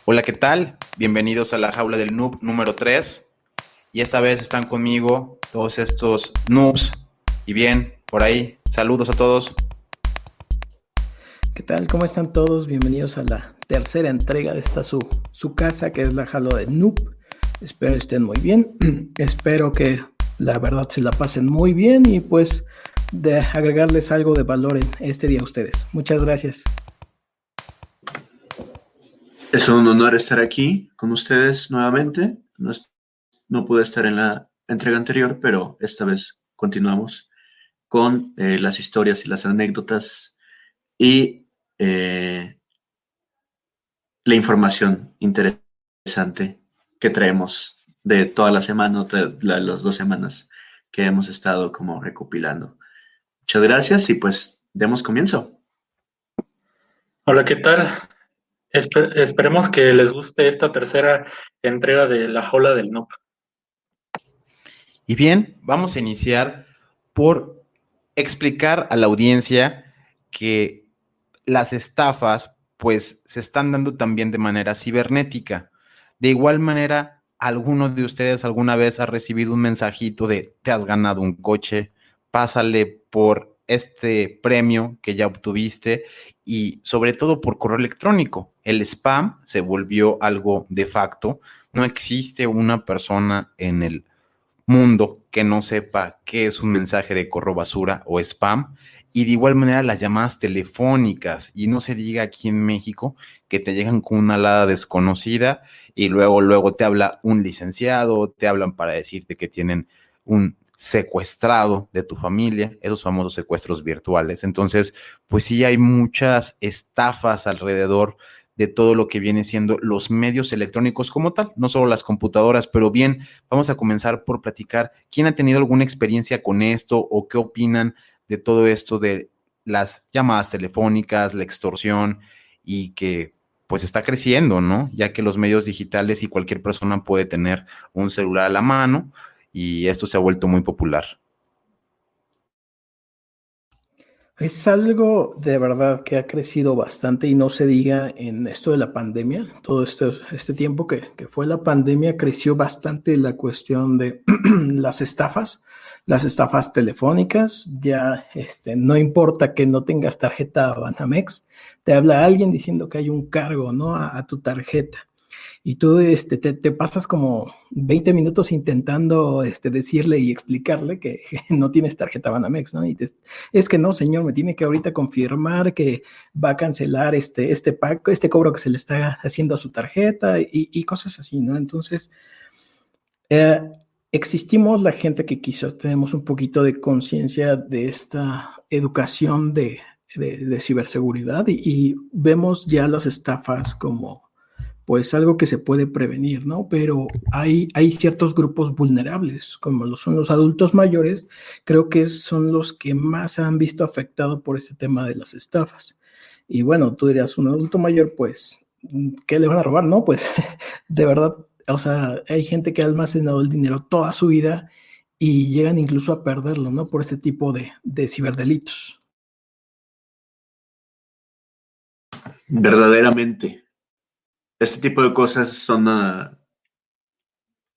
Hola, ¿qué tal? Bienvenidos a la jaula del noob número 3. Y esta vez están conmigo todos estos noobs. Y bien, por ahí, saludos a todos. ¿Qué tal? ¿Cómo están todos? Bienvenidos a la tercera entrega de su casa, que es la Jalo de Noob. Espero estén muy bien. Espero que la verdad se la pasen muy bien y pues de agregarles algo de valor en este día a ustedes. Muchas gracias. Es un honor estar aquí con ustedes nuevamente. No pude estar en la entrega anterior, pero esta vez continuamos con las historias y las anécdotas y la información interesante que traemos de toda la semana, las 2 semanas que hemos estado como recopilando. Muchas gracias y pues demos comienzo. Hola, ¿qué tal? Esperemos que les guste esta tercera entrega de La Jaula del Noob. Y bien, vamos a iniciar por explicar a la audiencia que las estafas pues se están dando también de manera cibernética. De igual manera, ¿alguno de ustedes alguna vez ha recibido un mensajito de te has ganado un coche, pásale por este premio que ya obtuviste? Y sobre todo por correo electrónico? El spam se volvió algo de facto. No existe una persona en el mundo que no sepa qué es un mensaje de correo basura o spam. Y de igual manera las llamadas telefónicas, y no se diga aquí en México que te llegan con una alada desconocida y luego te habla un licenciado, te hablan para decirte que tienen un secuestrado de tu familia, esos famosos secuestros virtuales. Entonces, pues sí hay muchas estafas alrededor de todo lo que viene siendo los medios electrónicos como tal, no solo las computadoras. Pero bien, vamos a comenzar por platicar quién ha tenido alguna experiencia con esto o qué opinan de todo esto de las llamadas telefónicas, la extorsión, y que pues está creciendo, ¿no? Ya que los medios digitales y cualquier persona puede tener un celular a la mano y esto se ha vuelto muy popular. Es algo de verdad que ha crecido bastante y no se diga en esto de la pandemia. Todo este tiempo que fue la pandemia creció bastante la cuestión de las estafas telefónicas. Ya no importa que no tengas tarjeta Banamex, te habla alguien diciendo que hay un cargo, ¿no? A tu tarjeta. Y tú te pasas como 20 minutos intentando decirle y explicarle que no tienes tarjeta Banamex, ¿no? Es que no, señor, me tiene que ahorita confirmar que va a cancelar este pago, este cobro que se le está haciendo a su tarjeta y cosas así, ¿no? Entonces, eh, existimos la gente que quizás tenemos un poquito de conciencia de esta educación de ciberseguridad y vemos ya las estafas como pues algo que se puede prevenir, ¿no? Pero hay ciertos grupos vulnerables, como lo son los adultos mayores, creo que son los que más se han visto afectados por este tema de las estafas. Y bueno, tú dirías, un adulto mayor, pues, ¿qué le van a robar? No, pues, de verdad, o sea, hay gente que ha almacenado el dinero toda su vida y llegan incluso a perderlo, ¿no? Por este tipo de ciberdelitos. Verdaderamente, este tipo de cosas son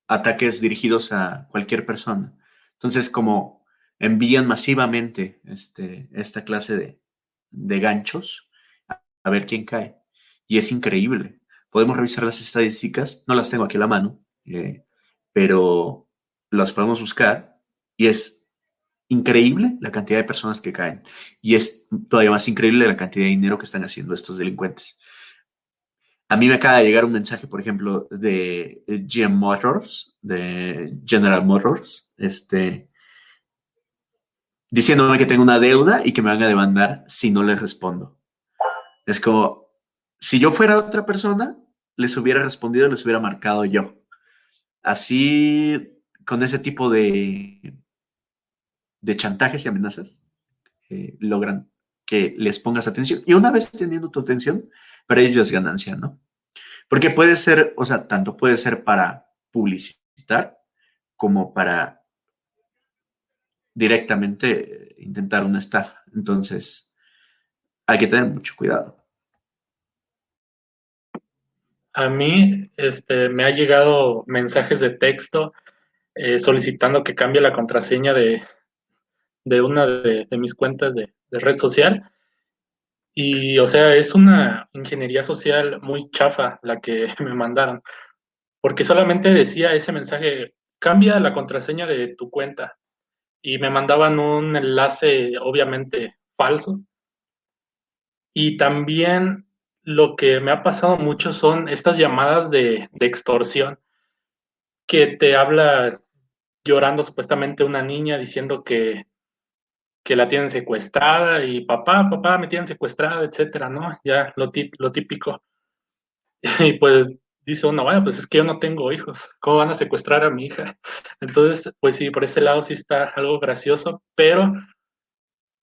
ataques dirigidos a cualquier persona. Entonces, como envían masivamente esta clase de ganchos, a ver quién cae. Y es increíble. Podemos revisar las estadísticas, no las tengo aquí a la mano, pero las podemos buscar y es increíble la cantidad de personas que caen. Y es todavía más increíble la cantidad de dinero que están haciendo estos delincuentes. A mí me acaba de llegar un mensaje, por ejemplo, de GM Motors, de General Motors, diciéndome que tengo una deuda y que me van a demandar si no les respondo. Es como, si yo fuera otra persona, les hubiera respondido, les hubiera marcado yo. Así, con ese tipo de chantajes y amenazas, logran que les pongas atención. Y una vez teniendo tu atención, para ellos es ganancia, ¿no? Porque puede ser, o sea, tanto puede ser para publicitar como para directamente intentar una estafa. Entonces, hay que tener mucho cuidado. A mí me ha llegado mensajes de texto solicitando que cambie la contraseña de una de mis cuentas de red social. Y, o sea, es una ingeniería social muy chafa la que me mandaron, porque solamente decía ese mensaje, cambia la contraseña de tu cuenta. Y me mandaban un enlace, obviamente, falso. Y también lo que me ha pasado mucho son estas llamadas de extorsión, que te habla llorando supuestamente una niña diciendo que la tienen secuestrada y papá, me tienen secuestrada, etcétera, ¿no? Ya lo típico. Y pues dice uno, bueno, pues es que yo no tengo hijos, ¿cómo van a secuestrar a mi hija? Entonces, pues sí, por ese lado sí está algo gracioso, pero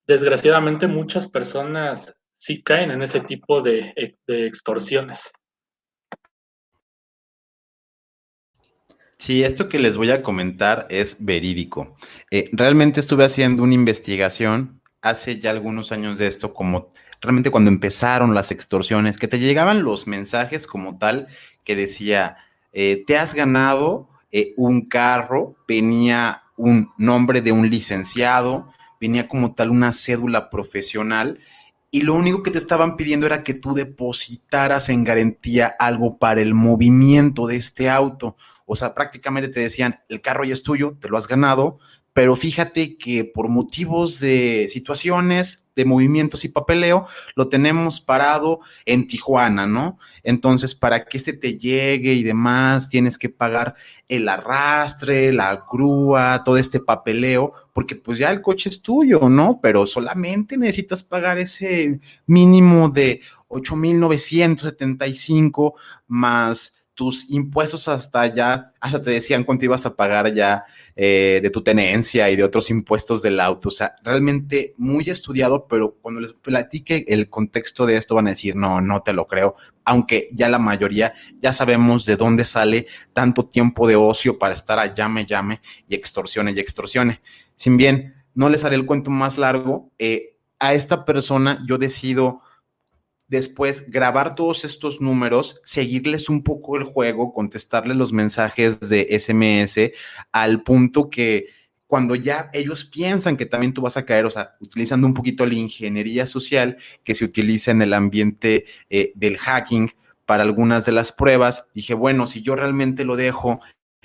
desgraciadamente muchas personas sí caen en ese tipo de extorsiones. Sí, esto que les voy a comentar es verídico. Realmente estuve haciendo una investigación hace ya algunos años de esto, como realmente cuando empezaron las extorsiones, que te llegaban los mensajes como tal que decía, te has ganado un carro, venía un nombre de un licenciado, venía como tal una cédula profesional y lo único que te estaban pidiendo era que tú depositaras en garantía algo para el movimiento de este auto. O sea, prácticamente te decían, el carro ya es tuyo, te lo has ganado, pero fíjate que por motivos de situaciones, de movimientos y papeleo, lo tenemos parado en Tijuana, ¿no? Entonces, para que se te llegue y demás, tienes que pagar el arrastre, la grúa, todo este papeleo, porque pues ya el coche es tuyo, ¿no? Pero solamente necesitas pagar ese mínimo de 8,975 más tus impuestos hasta allá, hasta te decían cuánto ibas a pagar ya de tu tenencia y de otros impuestos del auto. O sea, realmente muy estudiado, pero cuando les platique el contexto de esto van a decir, no, no te lo creo, aunque ya la mayoría ya sabemos de dónde sale tanto tiempo de ocio para estar a llame y extorsione y extorsione. Sin bien, no les haré el cuento más largo, a esta persona yo decido después grabar todos estos números, seguirles un poco el juego, contestarles los mensajes de SMS al punto que cuando ya ellos piensan que también tú vas a caer, o sea, utilizando un poquito la ingeniería social que se utiliza en el ambiente del hacking para algunas de las pruebas, dije, bueno, si yo realmente lo dejo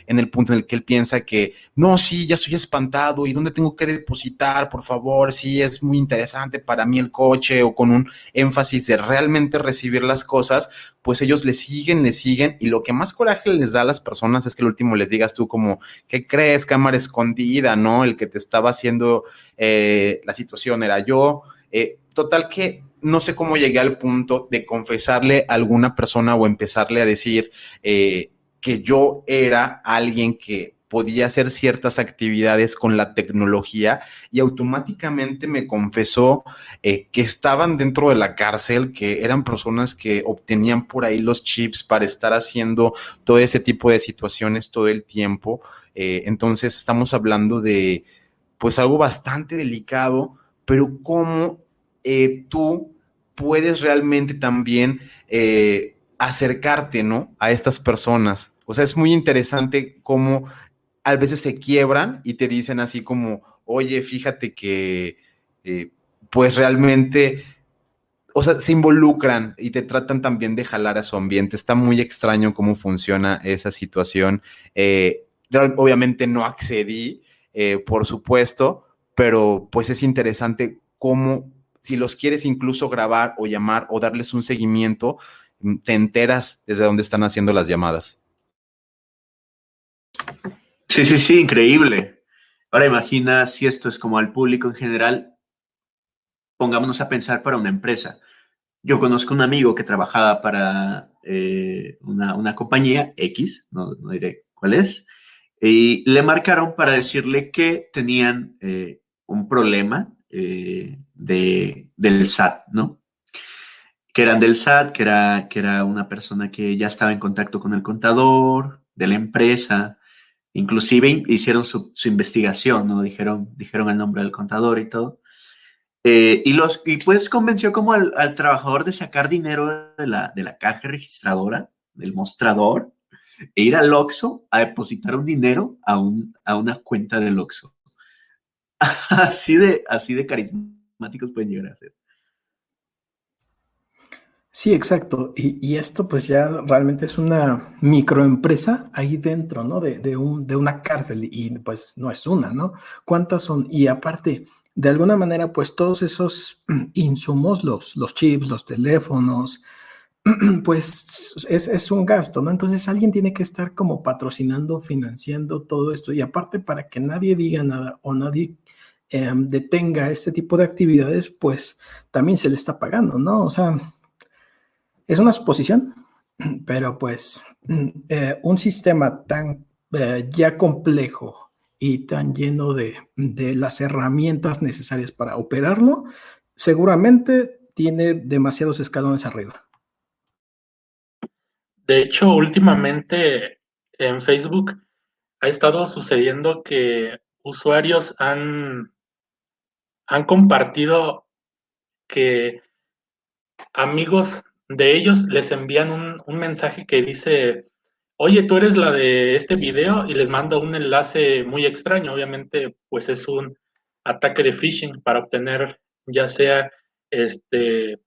en el punto en el que él piensa que, no, sí, ya estoy espantado, ¿y dónde tengo que depositar? Por favor, sí, es muy interesante para mí el coche, o con un énfasis de realmente recibir las cosas, pues ellos le siguen, y lo que más coraje les da a las personas es que el último les digas tú como, ¿qué crees? Cámara escondida, ¿no? El que te estaba haciendo la situación era yo. Total que no sé cómo llegué al punto de confesarle a alguna persona o empezarle a decir que yo era alguien que podía hacer ciertas actividades con la tecnología y automáticamente me confesó que estaban dentro de la cárcel, que eran personas que obtenían por ahí los chips para estar haciendo todo ese tipo de situaciones todo el tiempo. Entonces estamos hablando de pues algo bastante delicado, pero cómo tú puedes realmente también acercarte, ¿no? A estas personas. O sea, es muy interesante cómo a veces se quiebran y te dicen así como, oye, fíjate que pues realmente, o sea, se involucran y te tratan también de jalar a su ambiente. Está muy extraño cómo funciona esa situación. Obviamente no accedí, por supuesto, pero pues es interesante cómo, si los quieres incluso grabar o llamar o darles un seguimiento, te enteras desde dónde están haciendo las llamadas. Sí, sí, sí, increíble. Ahora imagina si esto es como al público en general, pongámonos a pensar para una empresa. Yo conozco un amigo que trabajaba para una compañía X, no diré cuál es, y le marcaron para decirle que tenían un problema del SAT, ¿no? Que eran del SAT, que era una persona que ya estaba en contacto con el contador de la empresa, inclusive hicieron su investigación, ¿no? Dijeron el nombre del contador y todo. Y pues convenció como al trabajador de sacar dinero de la caja registradora del mostrador e ir al Oxxo a depositar un dinero a una cuenta del Oxxo. Así de carismáticos pueden llegar a ser. Sí, exacto. Y esto pues ya realmente es una microempresa ahí dentro, ¿no? De una cárcel y pues no es una, ¿no? ¿Cuántas son? Y aparte, de alguna manera, pues todos esos insumos, los chips, los teléfonos, pues es un gasto, ¿no? Entonces alguien tiene que estar como patrocinando, financiando todo esto. Y aparte, para que nadie diga nada o nadie detenga este tipo de actividades, pues también se le está pagando, ¿no? O sea, es una suposición, pero pues un sistema tan ya complejo y tan lleno de las herramientas necesarias para operarlo, seguramente tiene demasiados escalones arriba. De hecho, últimamente en Facebook ha estado sucediendo que usuarios han compartido que amigos de ellos les envían un mensaje que dice, oye, tú eres la de este video, y les manda un enlace muy extraño. Obviamente, pues es un ataque de phishing para obtener ya sea este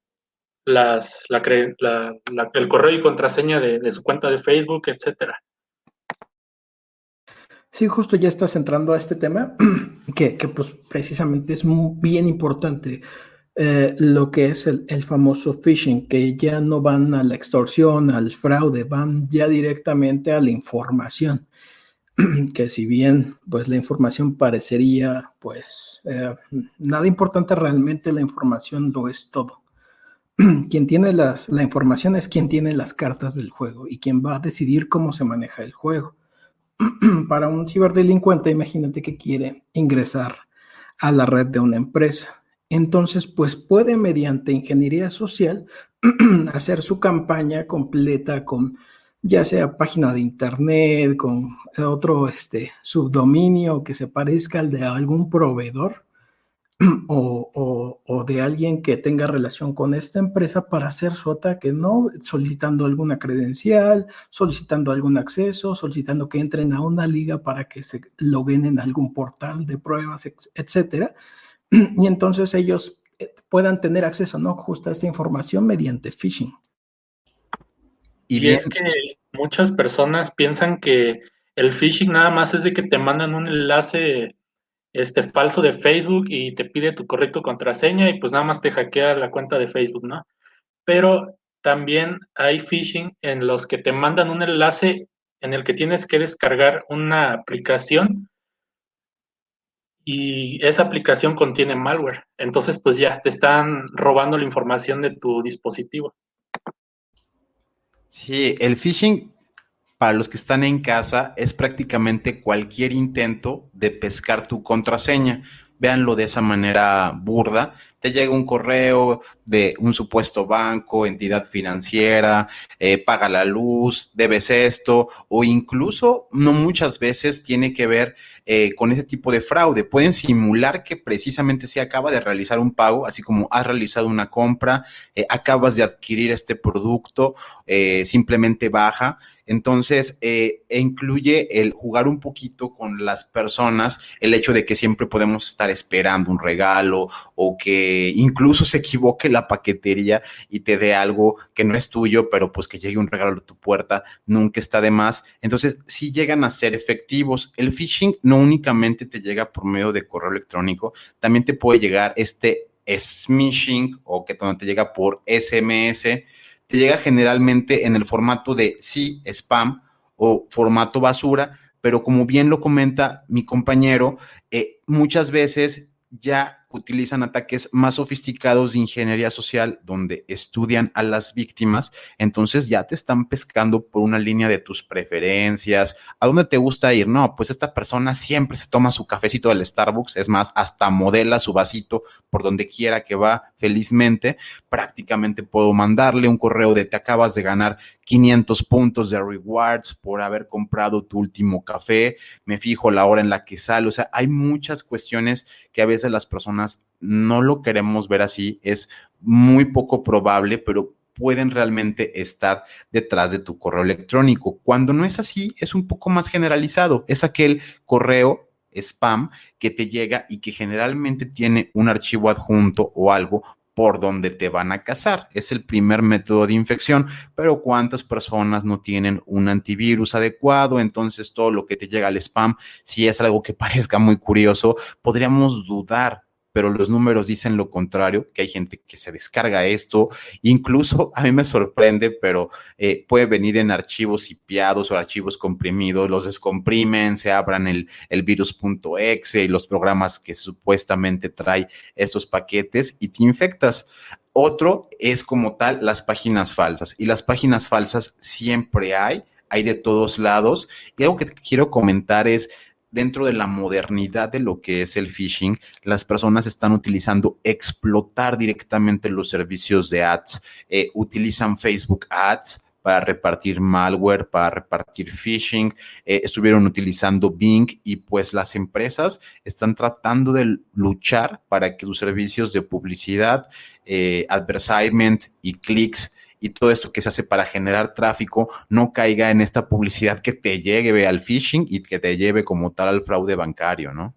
el correo y contraseña de su cuenta de Facebook, etcétera. Sí, justo ya estás entrando a este tema que pues precisamente es bien importante, lo que es el famoso phishing, que ya no van a la extorsión, al fraude, van ya directamente a la información, que si bien pues la información parecería pues nada importante, realmente la información lo es todo. Quien tiene la información es quien tiene las cartas del juego y quien va a decidir cómo se maneja el juego. Para un ciberdelincuente, imagínate que quiere ingresar a la red de una empresa. Entonces, pues puede mediante ingeniería social hacer su campaña completa con ya sea página de internet, con otro subdominio que se parezca al de algún proveedor o de alguien que tenga relación con esta empresa para hacer su ataque, ¿no? Solicitando alguna credencial, solicitando algún acceso, solicitando que entren a una liga para que se loguen en algún portal de pruebas, etcétera. Y entonces ellos puedan tener acceso, ¿no? Justo a esta información mediante phishing. Y es que muchas personas piensan que el phishing nada más es de que te mandan un enlace falso de Facebook y te pide tu correcto contraseña y pues nada más te hackea la cuenta de Facebook, ¿no? Pero también hay phishing en los que te mandan un enlace en el que tienes que descargar una aplicación y esa aplicación contiene malware. Entonces, pues ya te están robando la información de tu dispositivo. Sí, el phishing, para los que están en casa, es prácticamente cualquier intento de pescar tu contraseña. Véanlo de esa manera burda. Te llega un correo de un supuesto banco, entidad financiera, paga la luz, debes esto, o incluso, no muchas veces, tiene que ver con ese tipo de fraude. Pueden simular que precisamente se acaba de realizar un pago, así como has realizado una compra, acabas de adquirir este producto, simplemente baja. Entonces, incluye el jugar un poquito con las personas, el hecho de que siempre podemos estar esperando un regalo o que incluso se equivoque la paquetería y te dé algo que no es tuyo, pero pues que llegue un regalo a tu puerta, nunca está de más. Entonces, sí llegan a ser efectivos. El phishing no únicamente te llega por medio de correo electrónico, también te puede llegar smishing o que te llega por SMS. Te llega generalmente en el formato de spam o formato basura, pero como bien lo comenta mi compañero, muchas veces ya utilizan ataques más sofisticados de ingeniería social donde estudian a las víctimas, entonces ya te están pescando por una línea de tus preferencias, ¿a dónde te gusta ir? No, pues esta persona siempre se toma su cafecito del Starbucks, es más, hasta modela su vasito por donde quiera que va felizmente. Prácticamente puedo mandarle un correo de te acabas de ganar 500 puntos de rewards por haber comprado tu último café, me fijo la hora en la que sale, o sea, hay muchas cuestiones que a veces las personas no lo queremos ver así, es muy poco probable, pero pueden realmente estar detrás de tu correo electrónico. Cuando no es así, es un poco más generalizado. Es aquel correo spam que te llega y que generalmente tiene un archivo adjunto o algo por donde te van a cazar. Es el primer método de infección, pero ¿cuántas personas no tienen un antivirus adecuado? Entonces todo lo que te llega al spam, si es algo que parezca muy curioso, podríamos dudar, pero los números dicen lo contrario, que hay gente que se descarga esto, incluso a mí me sorprende, pero puede venir en archivos zipiados o archivos comprimidos, los descomprimen, se abran el virus.exe y los programas que supuestamente trae estos paquetes y te infectas. Otro es como tal las páginas falsas, y las páginas falsas siempre hay de todos lados, y algo que te quiero comentar es, dentro de la modernidad de lo que es el phishing, las personas están utilizando explotar directamente los servicios de ads, utilizan Facebook Ads para repartir malware, para repartir phishing, estuvieron utilizando Bing, y pues las empresas están tratando de luchar para que sus servicios de publicidad, advertisement y clics y todo esto que se hace para generar tráfico no caiga en esta publicidad que te lleve al phishing y que te lleve como tal al fraude bancario, ¿no?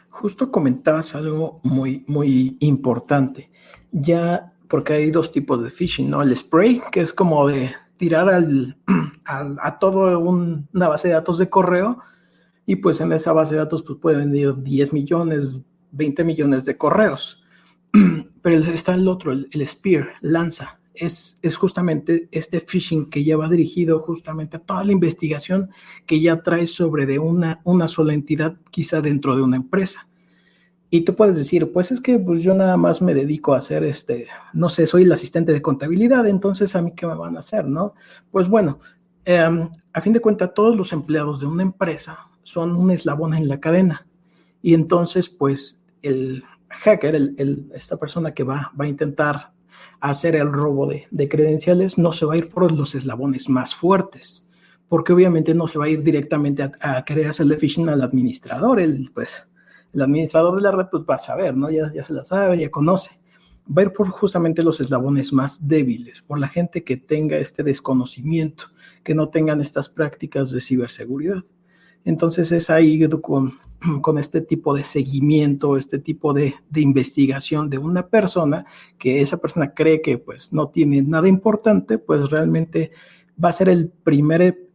Justo comentabas algo muy, muy importante. Ya, porque hay dos tipos de phishing, ¿no? El spray, que es como de tirar a todo una base de datos de correo, y pues en esa base de datos pues pueden ir 10 millones, 20 millones de correos. Pero está el otro, el spear, lanza. Es justamente este phishing que ya va dirigido justamente a toda la investigación que ya trae sobre de una sola entidad, quizá dentro de una empresa. Y tú puedes decir, pues es que pues yo nada más me dedico a hacer no sé, soy el asistente de contabilidad, entonces a mí qué me van a hacer, ¿no? Pues bueno, a fin de cuentas todos los empleados de una empresa son un eslabón en la cadena. Y entonces pues el hacker, esta persona que va a intentar hacer el robo de credenciales, no se va a ir por los eslabones más fuertes, porque obviamente no se va a ir directamente a querer hacerle phishing al administrador. El administrador de la red pues va a saber, ¿no? Ya se la sabe, ya conoce. Va a ir por justamente los eslabones más débiles, por la gente que tenga este desconocimiento, que no tengan estas prácticas de ciberseguridad. Entonces es ahí con este tipo de seguimiento, este tipo de investigación de una persona, que esa persona cree que pues no tiene nada importante, pues realmente va a ser el primer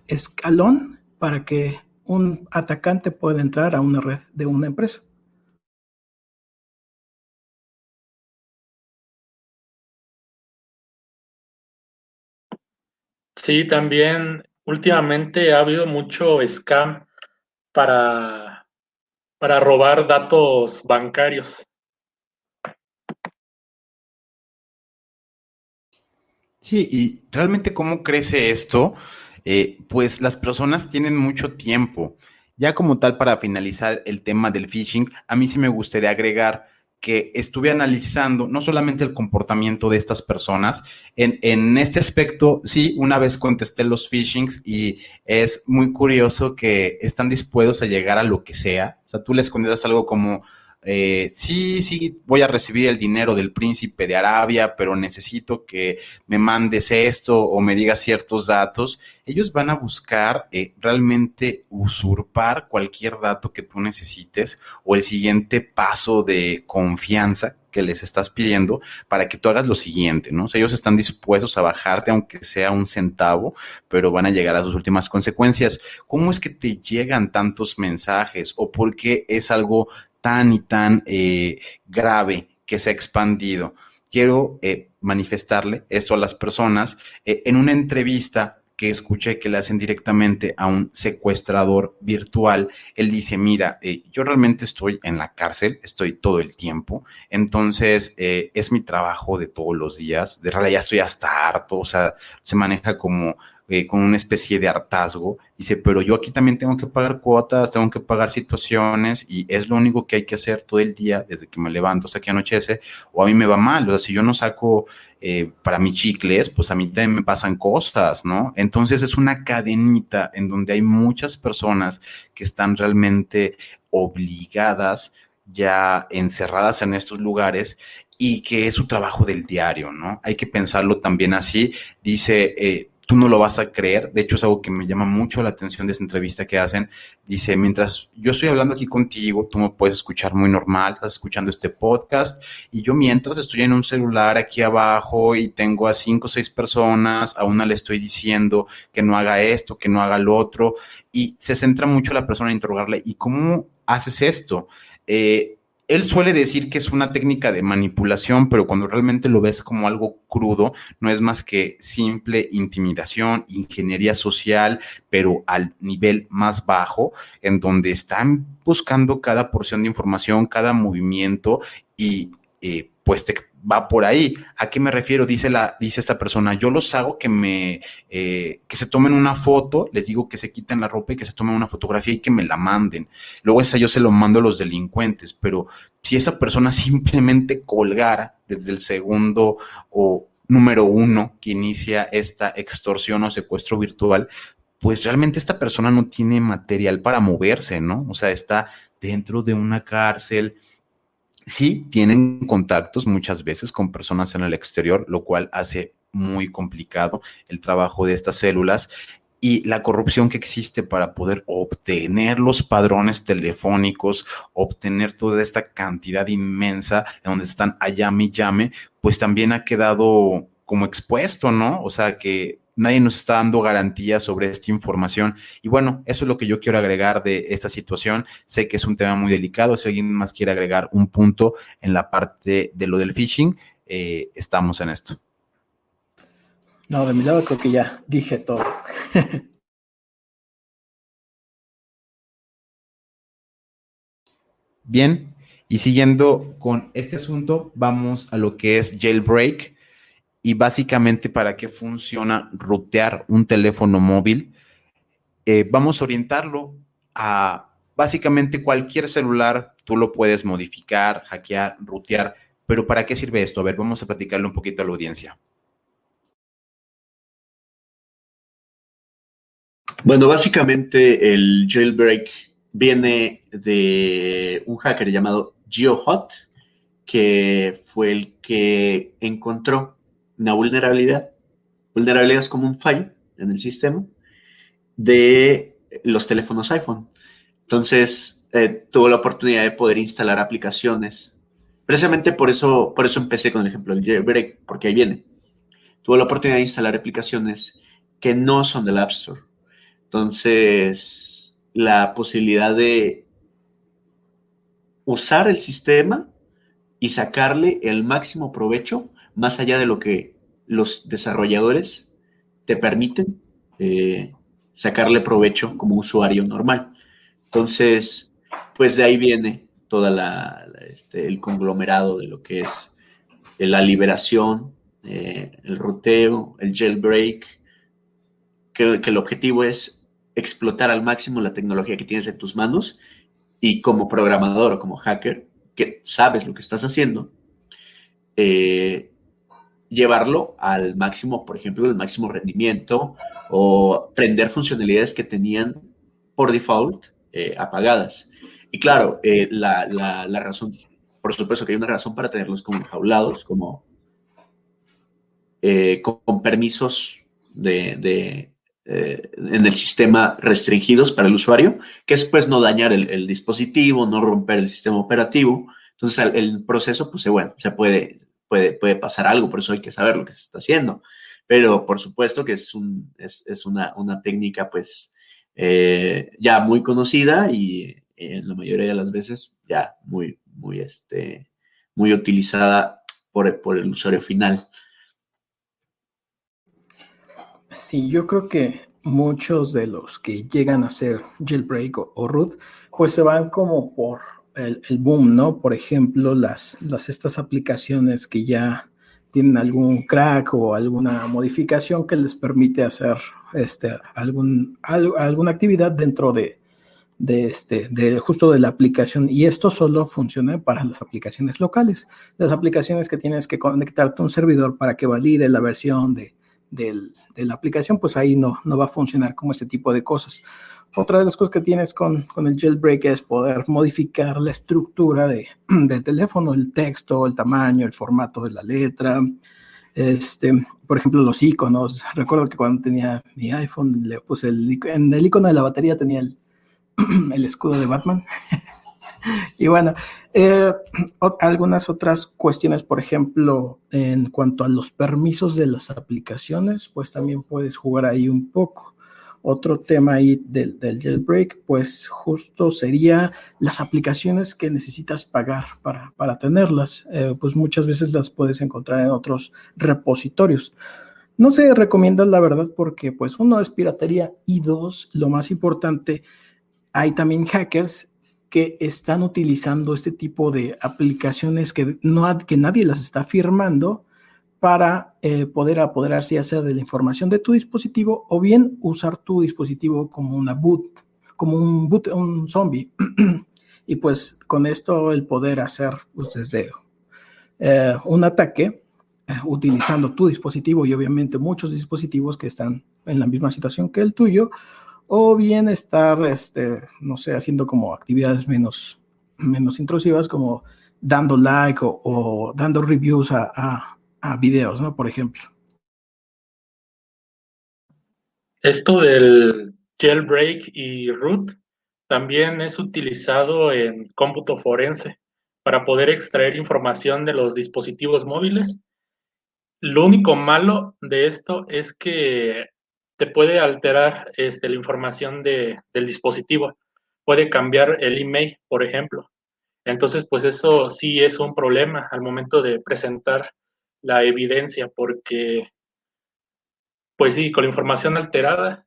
escalón para que un atacante pueda entrar a una red de una empresa. Sí, también últimamente ha habido mucho scam para, para robar datos bancarios. Sí, y realmente cómo crece esto, pues las personas tienen mucho tiempo. Ya como tal, para finalizar el tema del phishing, a mí sí me gustaría agregar que estuve analizando no solamente el comportamiento de estas personas, en este aspecto, sí, una vez contesté los phishings y es muy curioso que están dispuestos a llegar a lo que sea. O sea, tú les contestas algo como, sí, voy a recibir el dinero del príncipe de Arabia, pero necesito que me mandes esto o me digas ciertos datos. Ellos van a buscar realmente usurpar cualquier dato que tú necesites o el siguiente paso de confianza que les estás pidiendo para que tú hagas lo siguiente, ¿no? O sea, ellos están dispuestos a bajarte aunque sea un centavo, pero van a llegar a sus últimas consecuencias. ¿Cómo es que te llegan tantos mensajes o por qué es algo tan y tan grave que se ha expandido? Quiero manifestarle esto a las personas en una entrevista que escuché que le hacen directamente a un secuestrador virtual. Él dice, mira, yo realmente estoy en la cárcel, estoy todo el tiempo, entonces es mi trabajo de todos los días, de realidad ya estoy hasta harto, o sea, se maneja como con una especie de hartazgo. Dice, pero yo aquí también tengo que pagar cuotas, tengo que pagar situaciones y es lo único que hay que hacer todo el día desde que me levanto hasta que anochece, o a mí me va mal. O sea, si yo no saco para mis chicles, pues a mí también me pasan cosas, ¿no? Entonces es una cadenita en donde hay muchas personas que están realmente obligadas ya encerradas en estos lugares y que es su trabajo del diario, ¿no? Hay que pensarlo también así. Dice, tú no lo vas a creer, de hecho es algo que me llama mucho la atención de esa entrevista que hacen. Dice, mientras yo estoy hablando aquí contigo, tú me puedes escuchar muy normal, estás escuchando este podcast, y yo mientras estoy en un celular aquí abajo y tengo a 5 o 6 personas, a una le estoy diciendo que no haga esto, que no haga lo otro, y se centra mucho la persona en interrogarle, ¿y cómo haces esto? Él suele decir que es una técnica de manipulación, pero cuando realmente lo ves como algo crudo, no es más que simple intimidación, ingeniería social, pero al nivel más bajo, en donde están buscando cada porción de información, cada movimiento, y pues te va por ahí. ¿A qué me refiero? Dice esta persona, yo los hago que se tomen una foto, les digo que se quiten la ropa y que se tomen una fotografía y que me la manden. Luego esa yo se lo mando a los delincuentes, pero si esa persona simplemente colgara desde el segundo o número 1 que inicia esta extorsión o secuestro virtual, pues realmente esta persona no tiene material para moverse, ¿no? O sea, está dentro de una cárcel. Sí, tienen contactos muchas veces con personas en el exterior, lo cual hace muy complicado el trabajo de estas células y la corrupción que existe para poder obtener los padrones telefónicos, obtener toda esta cantidad inmensa en donde están a llame y llame, pues también ha quedado como expuesto, ¿no? O sea, que nadie nos está dando garantías sobre esta información. Y bueno, eso es lo que yo quiero agregar de esta situación. Sé que es un tema muy delicado. Si alguien más quiere agregar un punto en la parte de lo del phishing, estamos en esto. No, de mi lado creo que ya dije todo. Bien, y siguiendo con este asunto, vamos a lo que es jailbreak y básicamente para qué funciona rutear un teléfono móvil. Vamos a orientarlo a básicamente cualquier celular, tú lo puedes modificar, hackear, rutear, pero ¿para qué sirve esto? A ver, vamos a platicarle un poquito a la audiencia. Bueno, básicamente el jailbreak viene de un hacker llamado GeoHot, que fue el que encontró una vulnerabilidad. Vulnerabilidad es como un fallo en el sistema de los teléfonos iPhone. Entonces, tuvo la oportunidad de poder instalar aplicaciones. Precisamente por eso empecé con el ejemplo del jailbreak, porque ahí viene. Tuvo la oportunidad de instalar aplicaciones que no son del App Store. Entonces, la posibilidad de usar el sistema y sacarle el máximo provecho, más allá de lo que los desarrolladores te permiten sacarle provecho como usuario normal. Entonces, pues de ahí viene toda el conglomerado de lo que es la liberación, el ruteo, el jailbreak, que el objetivo es explotar al máximo la tecnología que tienes en tus manos y como programador o como hacker, que sabes lo que estás haciendo, llevarlo al máximo, por ejemplo, el máximo rendimiento o prender funcionalidades que tenían por default apagadas. Y claro, la razón, por supuesto que hay una razón para tenerlos como enjaulados, como con permisos en el sistema restringidos para el usuario, que es pues no dañar el dispositivo, no romper el sistema operativo. Entonces el proceso, pues bueno, se puede pasar algo, por eso hay que saber lo que se está haciendo. Pero por supuesto que es una técnica pues ya muy conocida y en la mayoría de las veces ya muy utilizada por el usuario final. Sí, yo creo que muchos de los que llegan a hacer jailbreak o root, pues se van como por el boom, ¿no? Por ejemplo, estas aplicaciones que ya tienen algún crack o alguna modificación que les permite hacer alguna actividad dentro de justo de la aplicación, y esto solo funciona para las aplicaciones locales, las aplicaciones que tienes que conectarte a un servidor para que valide la versión de la aplicación, pues ahí no va a funcionar como este tipo de cosas. Otra de las cosas que tienes con el jailbreak es poder modificar la estructura del teléfono, el texto, el tamaño, el formato de la letra. Por ejemplo, los iconos. Recuerdo que cuando tenía mi iPhone, le puse en el icono de la batería tenía el escudo de Batman. Y bueno, algunas otras cuestiones, por ejemplo, en cuanto a los permisos de las aplicaciones, pues también puedes jugar ahí un poco. Otro tema ahí del jailbreak, pues justo sería las aplicaciones que necesitas pagar para tenerlas. Pues muchas veces las puedes encontrar en otros repositorios. No se recomienda, la verdad, porque pues uno es piratería y dos, lo más importante, hay también hackers que están utilizando este tipo de aplicaciones que nadie las está firmando para poder apoderarse ya sea de la información de tu dispositivo o bien usar tu dispositivo como un zombie. Y pues con esto el poder hacer pues, desde un ataque utilizando tu dispositivo y obviamente muchos dispositivos que están en la misma situación que el tuyo, o bien estar, no sé, haciendo como actividades menos intrusivas, como dando like o dando reviews a videos, ¿no? Por ejemplo. Esto del jailbreak y root también es utilizado en cómputo forense para poder extraer información de los dispositivos móviles. Lo único malo de esto es que te puede alterar la información del dispositivo. Puede cambiar el email, por ejemplo. Entonces, pues eso sí es un problema al momento de presentar la evidencia, porque, pues sí, con la información alterada,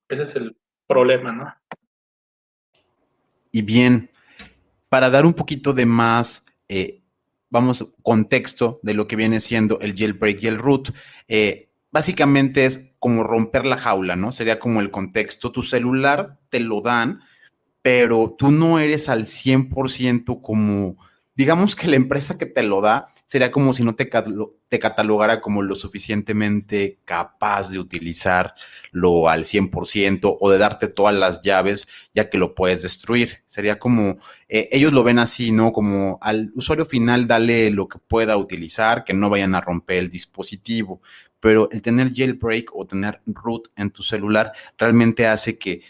ese es el problema, ¿no? Y bien, para dar un poquito de más, contexto de lo que viene siendo el jailbreak y el root, básicamente es como romper la jaula, ¿no? Sería como el contexto. Tu celular te lo dan, pero tú no eres al 100% como, digamos que la empresa que te lo da sería como si no te catalogara como lo suficientemente capaz de utilizarlo al 100% o de darte todas las llaves, ya que lo puedes destruir. Sería como, ellos lo ven así, ¿no? Como al usuario final dale lo que pueda utilizar, que no vayan a romper el dispositivo. Pero el tener jailbreak o tener root en tu celular realmente hace que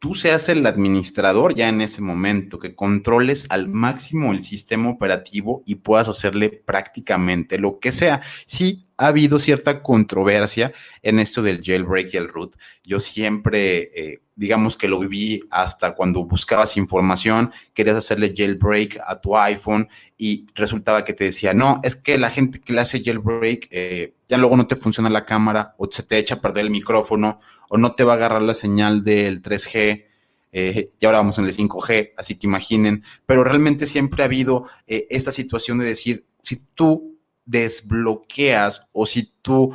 tú seas el administrador ya en ese momento, que controles al máximo el sistema operativo y puedas hacerle prácticamente lo que sea. Sí, ha habido cierta controversia en esto del jailbreak y el root. Yo siempre, digamos que lo viví hasta cuando buscabas información, querías hacerle jailbreak a tu iPhone y resultaba que te decía, no, es que la gente que le hace jailbreak, ya luego no te funciona la cámara o se te echa a perder el micrófono o no te va a agarrar la señal del 3G, y ahora vamos en el 5G, así que imaginen, pero realmente siempre ha habido esta situación de decir, si tú desbloqueas o si tú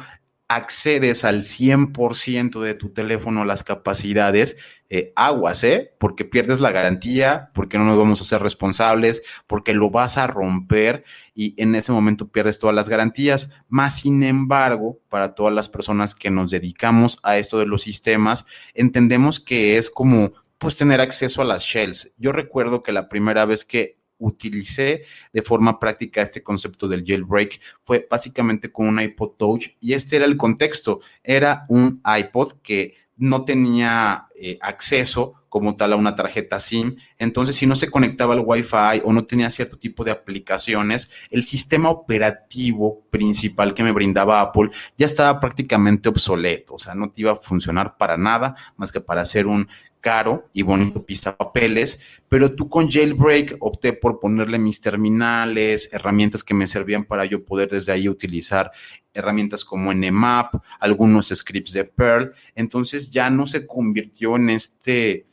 accedes al 100% de tu teléfono las capacidades, aguas, porque pierdes la garantía, porque no nos vamos a hacer responsables, porque lo vas a romper y en ese momento pierdes todas las garantías. Más sin embargo, para todas las personas que nos dedicamos a esto de los sistemas, entendemos que es como pues tener acceso a las shells. Yo recuerdo que la primera vez que utilicé de forma práctica este concepto del jailbreak fue básicamente con un iPod Touch y este era el contexto, era un iPod que no tenía acceso como tal a una tarjeta SIM, entonces si no se conectaba al Wi-Fi o no tenía cierto tipo de aplicaciones, el sistema operativo principal que me brindaba Apple ya estaba prácticamente obsoleto, o sea, no te iba a funcionar para nada más que para hacer un caro y bonito pisapapeles, pero tú con jailbreak opté por ponerle mis terminales, herramientas que me servían para yo poder desde ahí utilizar herramientas como Nmap, algunos scripts de Perl, entonces ya no se convirtió en este,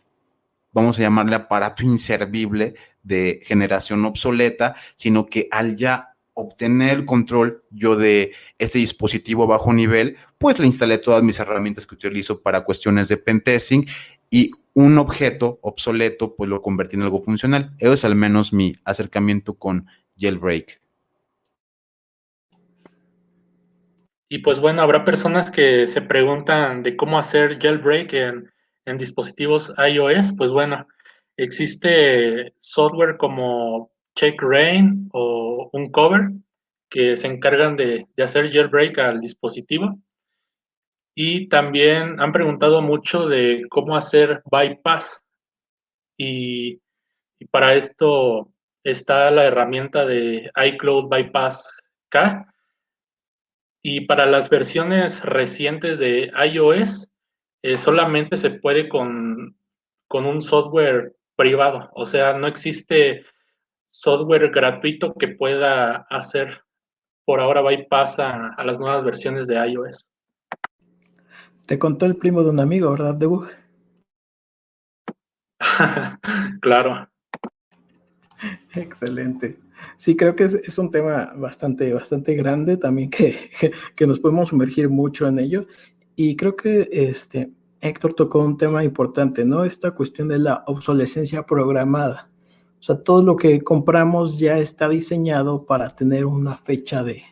vamos a llamarle aparato inservible de generación obsoleta, sino que al ya obtener el control yo de este dispositivo bajo nivel, pues le instalé todas mis herramientas que utilizo para cuestiones de pentesting y un objeto obsoleto, pues lo convertí en algo funcional. Eso es al menos mi acercamiento con jailbreak. Y pues bueno, habrá personas que se preguntan de cómo hacer jailbreak en dispositivos iOS, pues bueno, existe software como CheckRain o Uncover que se encargan de hacer jailbreak al dispositivo. Y también han preguntado mucho de cómo hacer bypass. Y, y para esto está la herramienta de iCloud Bypass K. Y para las versiones recientes de iOS, solamente se puede con un software privado. O sea, no existe software gratuito que pueda hacer por ahora bypass a las nuevas versiones de iOS. Te contó el primo de un amigo, ¿verdad, Debug? Claro. Excelente. Sí, creo que es un tema bastante grande también que nos podemos sumergir mucho en ello. Y creo que Héctor tocó un tema importante, ¿no? Esta cuestión de la obsolescencia programada. O sea, todo lo que compramos ya está diseñado para tener una fecha de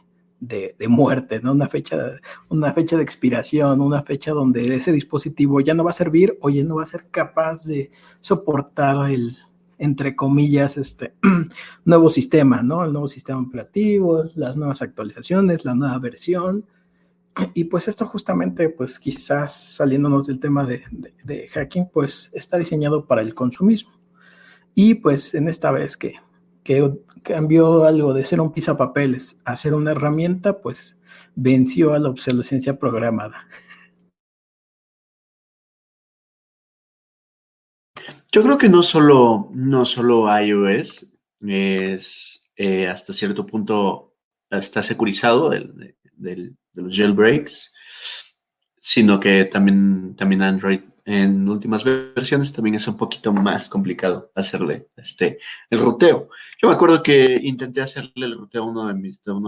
muerte, ¿no? Una fecha de expiración, una fecha donde ese dispositivo ya no va a servir o ya no va a ser capaz de soportar entre comillas, nuevo sistema, ¿no? El nuevo sistema operativo, las nuevas actualizaciones, la nueva versión. Y pues esto justamente, pues quizás saliéndonos del tema de hacking, pues está diseñado para el consumismo. Y pues en esta vez que cambió algo de ser un pisapapeles a ser una herramienta, pues venció a la obsolescencia programada. Yo creo que no solo iOS es hasta cierto punto está securizado de los jailbreaks, sino que también Android en últimas versiones también es un poquito más complicado hacerle el ruteo. Yo me acuerdo que intenté hacerle el ruteo a uno de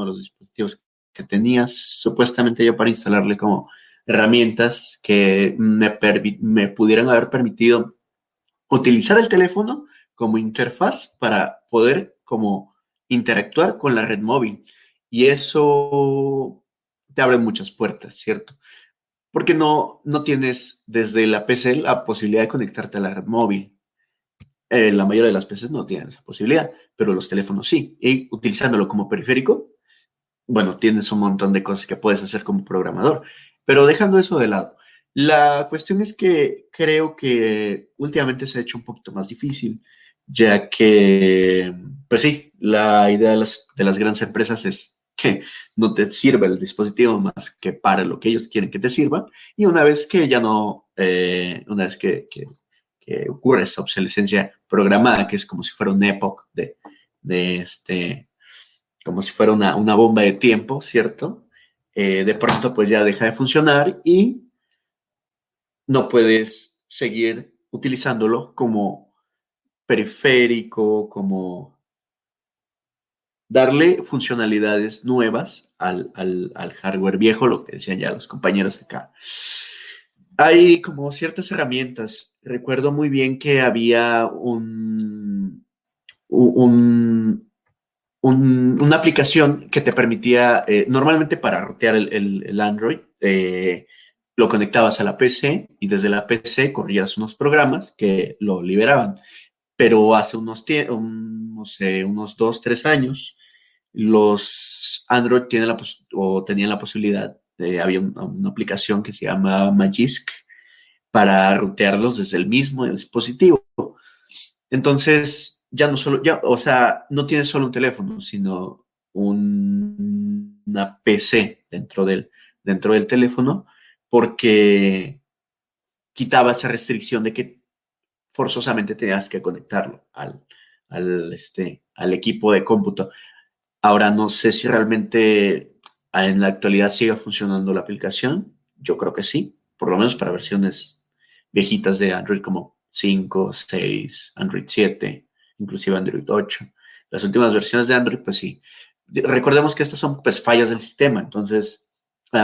los dispositivos que tenías, supuestamente yo para instalarle como herramientas que me pudieran haber permitido utilizar el teléfono como interfaz para poder como interactuar con la red móvil. Y eso te abre muchas puertas, ¿cierto? Porque no tienes desde la PC la posibilidad de conectarte a la red móvil. La mayoría de las PCs no tienen esa posibilidad, pero los teléfonos sí. Y utilizándolo como periférico, bueno, tienes un montón de cosas que puedes hacer como programador. Pero dejando eso de lado, la cuestión es que creo que últimamente se ha hecho un poquito más difícil, ya que, pues sí, la idea de las grandes empresas es que no te sirva el dispositivo más que para lo que ellos quieren que te sirva. Y una vez que ya no, una vez que ocurre esa obsolescencia programada, que es como si fuera un epoch de como si fuera una bomba de tiempo, ¿cierto? De pronto pues ya deja de funcionar y no puedes seguir utilizándolo como periférico, como darle funcionalidades nuevas al hardware viejo, lo que decían ya los compañeros acá. Hay como ciertas herramientas. Recuerdo muy bien que había una aplicación que te permitía, normalmente para rotear el Android, lo conectabas a la PC y desde la PC corrías unos programas que lo liberaban. Pero hace no sé, unos 2, 3 años, los Android tenían la posibilidad, había una aplicación que se llama Magisk para rutearlos desde el mismo dispositivo. Entonces, ya no solo, ya, o sea, no tienes solo un teléfono, sino una PC dentro del teléfono, porque quitaba esa restricción de que forzosamente tenías que conectarlo al equipo de cómputo. Ahora no sé si realmente en la actualidad sigue funcionando la aplicación. Yo creo que sí, por lo menos para versiones viejitas de Android como 5, 6, Android 7, inclusive Android 8. Las últimas versiones de Android, pues sí. Recordemos que estas son pues fallas del sistema, entonces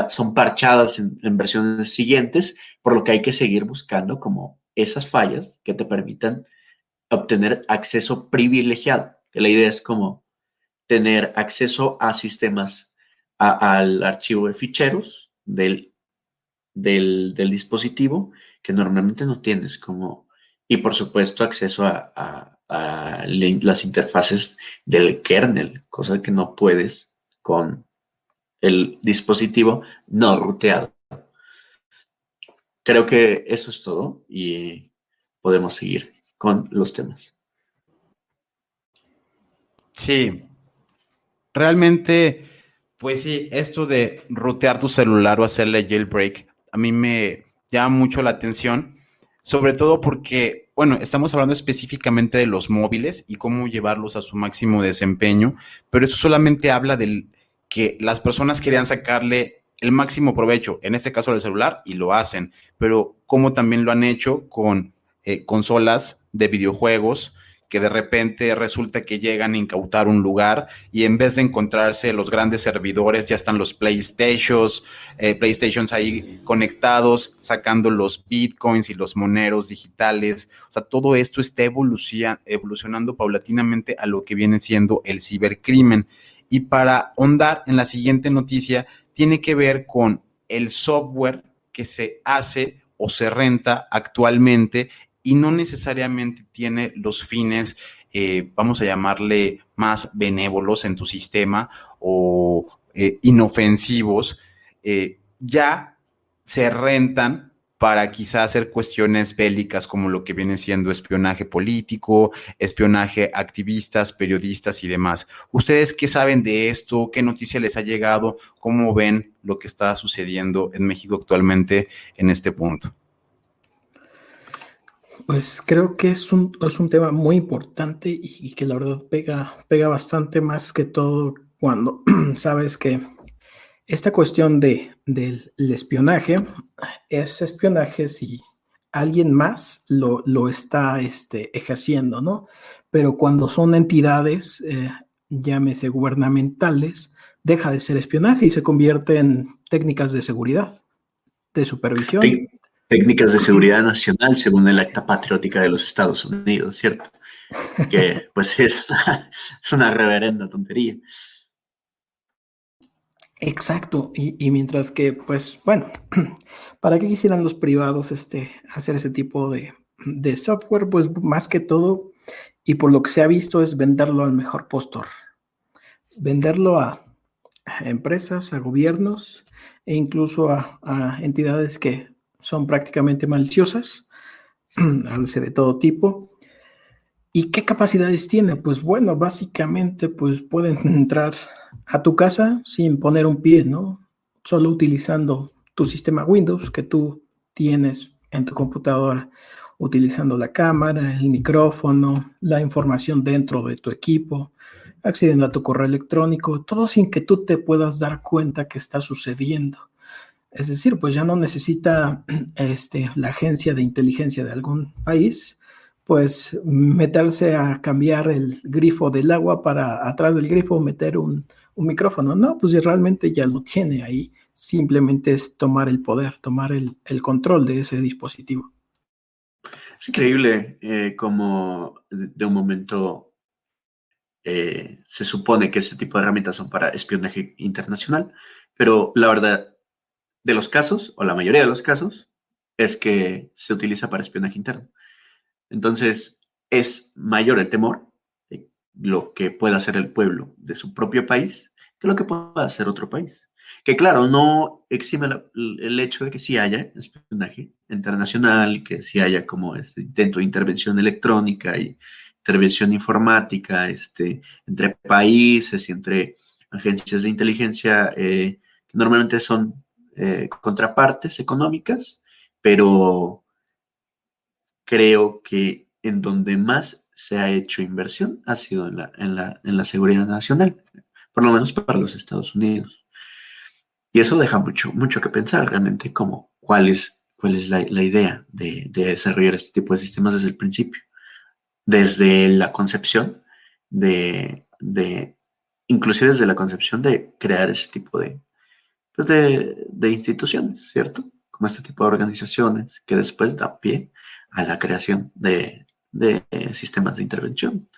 son parchadas en versiones siguientes, por lo que hay que seguir buscando como esas fallas que te permitan obtener acceso privilegiado. Que la idea es como tener acceso a sistemas, al archivo de ficheros del dispositivo que normalmente no tienes, y por supuesto acceso las interfaces del kernel, cosa que no puedes con el dispositivo no ruteado. Creo que eso es todo y podemos seguir con los temas. Sí, realmente, pues sí, esto de rutear tu celular o hacerle jailbreak, a mí me llama mucho la atención, sobre todo porque, bueno, estamos hablando específicamente de los móviles y cómo llevarlos a su máximo desempeño, pero eso solamente habla del que las personas querían sacarle el máximo provecho, en este caso del celular, y lo hacen, pero como también lo han hecho con consolas de videojuegos que de repente resulta que llegan a incautar un lugar y en vez de encontrarse los grandes servidores, ya están los PlayStations ahí conectados, sacando los bitcoins y los moneros digitales. O sea, todo esto está evolucionando paulatinamente a lo que viene siendo el cibercrimen. Y para ahondar en la siguiente noticia, tiene que ver con el software que se hace o se renta actualmente y no necesariamente tiene los fines, vamos a llamarle, más benévolos en tu sistema o inofensivos, ya se rentan para quizá hacer cuestiones bélicas como lo que viene siendo espionaje político, espionaje a activistas, periodistas y demás. ¿Ustedes qué saben de esto? ¿Qué noticia les ha llegado? ¿Cómo ven lo que está sucediendo en México actualmente en este punto? Pues creo que es un tema muy importante y que la verdad pega bastante más que todo cuando sabes que esta cuestión del espionaje es espionaje si alguien más lo está ejerciendo, ¿no? Pero cuando son entidades, llámese gubernamentales, deja de ser espionaje y se convierte en técnicas de seguridad, de supervisión. Técnicas de seguridad nacional según el Acta Patriótica de los Estados Unidos, ¿cierto? Que pues es una reverenda tontería. Exacto, y mientras que, pues bueno, ¿para qué quisieran los privados hacer ese tipo de software? Pues más que todo, y por lo que se ha visto, es venderlo al mejor postor, venderlo a empresas, a gobiernos e incluso a entidades que son prácticamente maliciosas, háblese de todo tipo. ¿Y qué capacidades tiene? Pues bueno, básicamente pues pueden entrar a tu casa sin poner un pie, ¿no? Solo utilizando tu sistema Windows que tú tienes en tu computadora, utilizando la cámara, el micrófono, la información dentro de tu equipo, accediendo a tu correo electrónico, todo sin que tú te puedas dar cuenta que está sucediendo. Es decir, pues ya no necesita la agencia de inteligencia de algún país, pues meterse a cambiar el grifo del agua para atrás del grifo meter un micrófono. No, pues ya realmente ya lo tiene ahí. Simplemente es tomar el poder, tomar el control de ese dispositivo. Es increíble cómo de un momento se supone que este tipo de herramientas son para espionaje internacional, pero la verdad de los casos, o la mayoría de los casos, es que se utiliza para espionaje interno. Entonces, es mayor el temor de lo que pueda hacer el pueblo de su propio país que lo que pueda hacer otro país. Que claro, no exime el hecho de que sí haya espionaje internacional, que sí haya como este intento de intervención electrónica y intervención informática entre países y entre agencias de inteligencia que normalmente son contrapartes económicas, pero creo que en donde más se ha hecho inversión ha sido en la seguridad nacional, por lo menos para los Estados Unidos. Y eso deja mucho, mucho que pensar realmente como cuál es la idea de desarrollar este tipo de sistemas desde el principio, desde la concepción de inclusive desde la concepción de crear ese tipo pues de instituciones, ¿cierto? Como este tipo de organizaciones que después da pie a la creación de sistemas de intervención.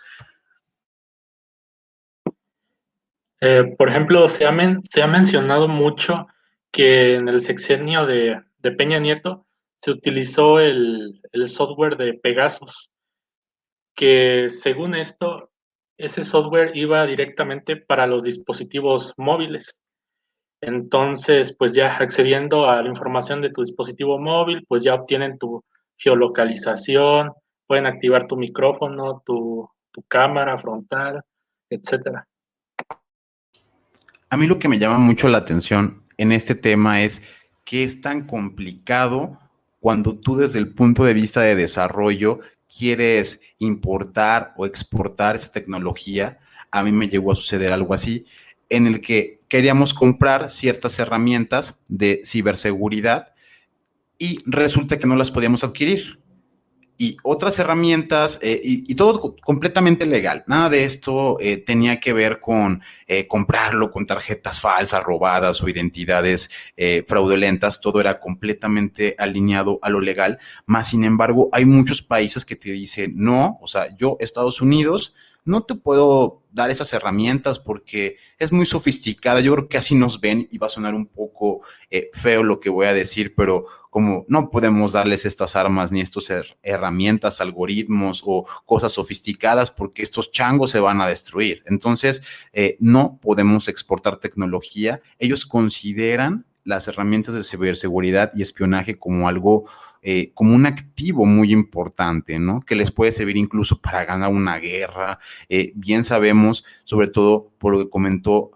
Por ejemplo, se ha mencionado mucho que en el sexenio de Peña Nieto se utilizó el software de Pegasus, que según esto, ese software iba directamente para los dispositivos móviles. Entonces, pues ya accediendo a la información de tu dispositivo móvil, pues ya obtienen tu geolocalización, pueden activar tu micrófono, tu cámara frontal, etcétera. A mí lo que me llama mucho la atención en este tema es que es tan complicado cuando tú desde el punto de vista de desarrollo quieres importar o exportar esa tecnología. A mí me llegó a suceder algo así, en el que queríamos comprar ciertas herramientas de ciberseguridad y resulta que no las podíamos adquirir. Y otras herramientas, y todo completamente legal. Nada de esto tenía que ver con comprarlo con tarjetas falsas, robadas o identidades fraudulentas. Todo era completamente alineado a lo legal. Más sin embargo, hay muchos países que te dicen, no, o sea, yo, Estados Unidos, no te puedo dar esas herramientas porque es muy sofisticada. Yo creo que así nos ven y va a sonar un poco feo lo que voy a decir, pero como no podemos darles estas armas ni estas herramientas, algoritmos o cosas sofisticadas porque estos changos se van a destruir. Entonces, no podemos exportar tecnología. Ellos consideran las herramientas de ciberseguridad y espionaje como algo, como un activo muy importante, ¿no? Que les puede servir incluso para ganar una guerra. Bien sabemos, sobre todo por lo que comentó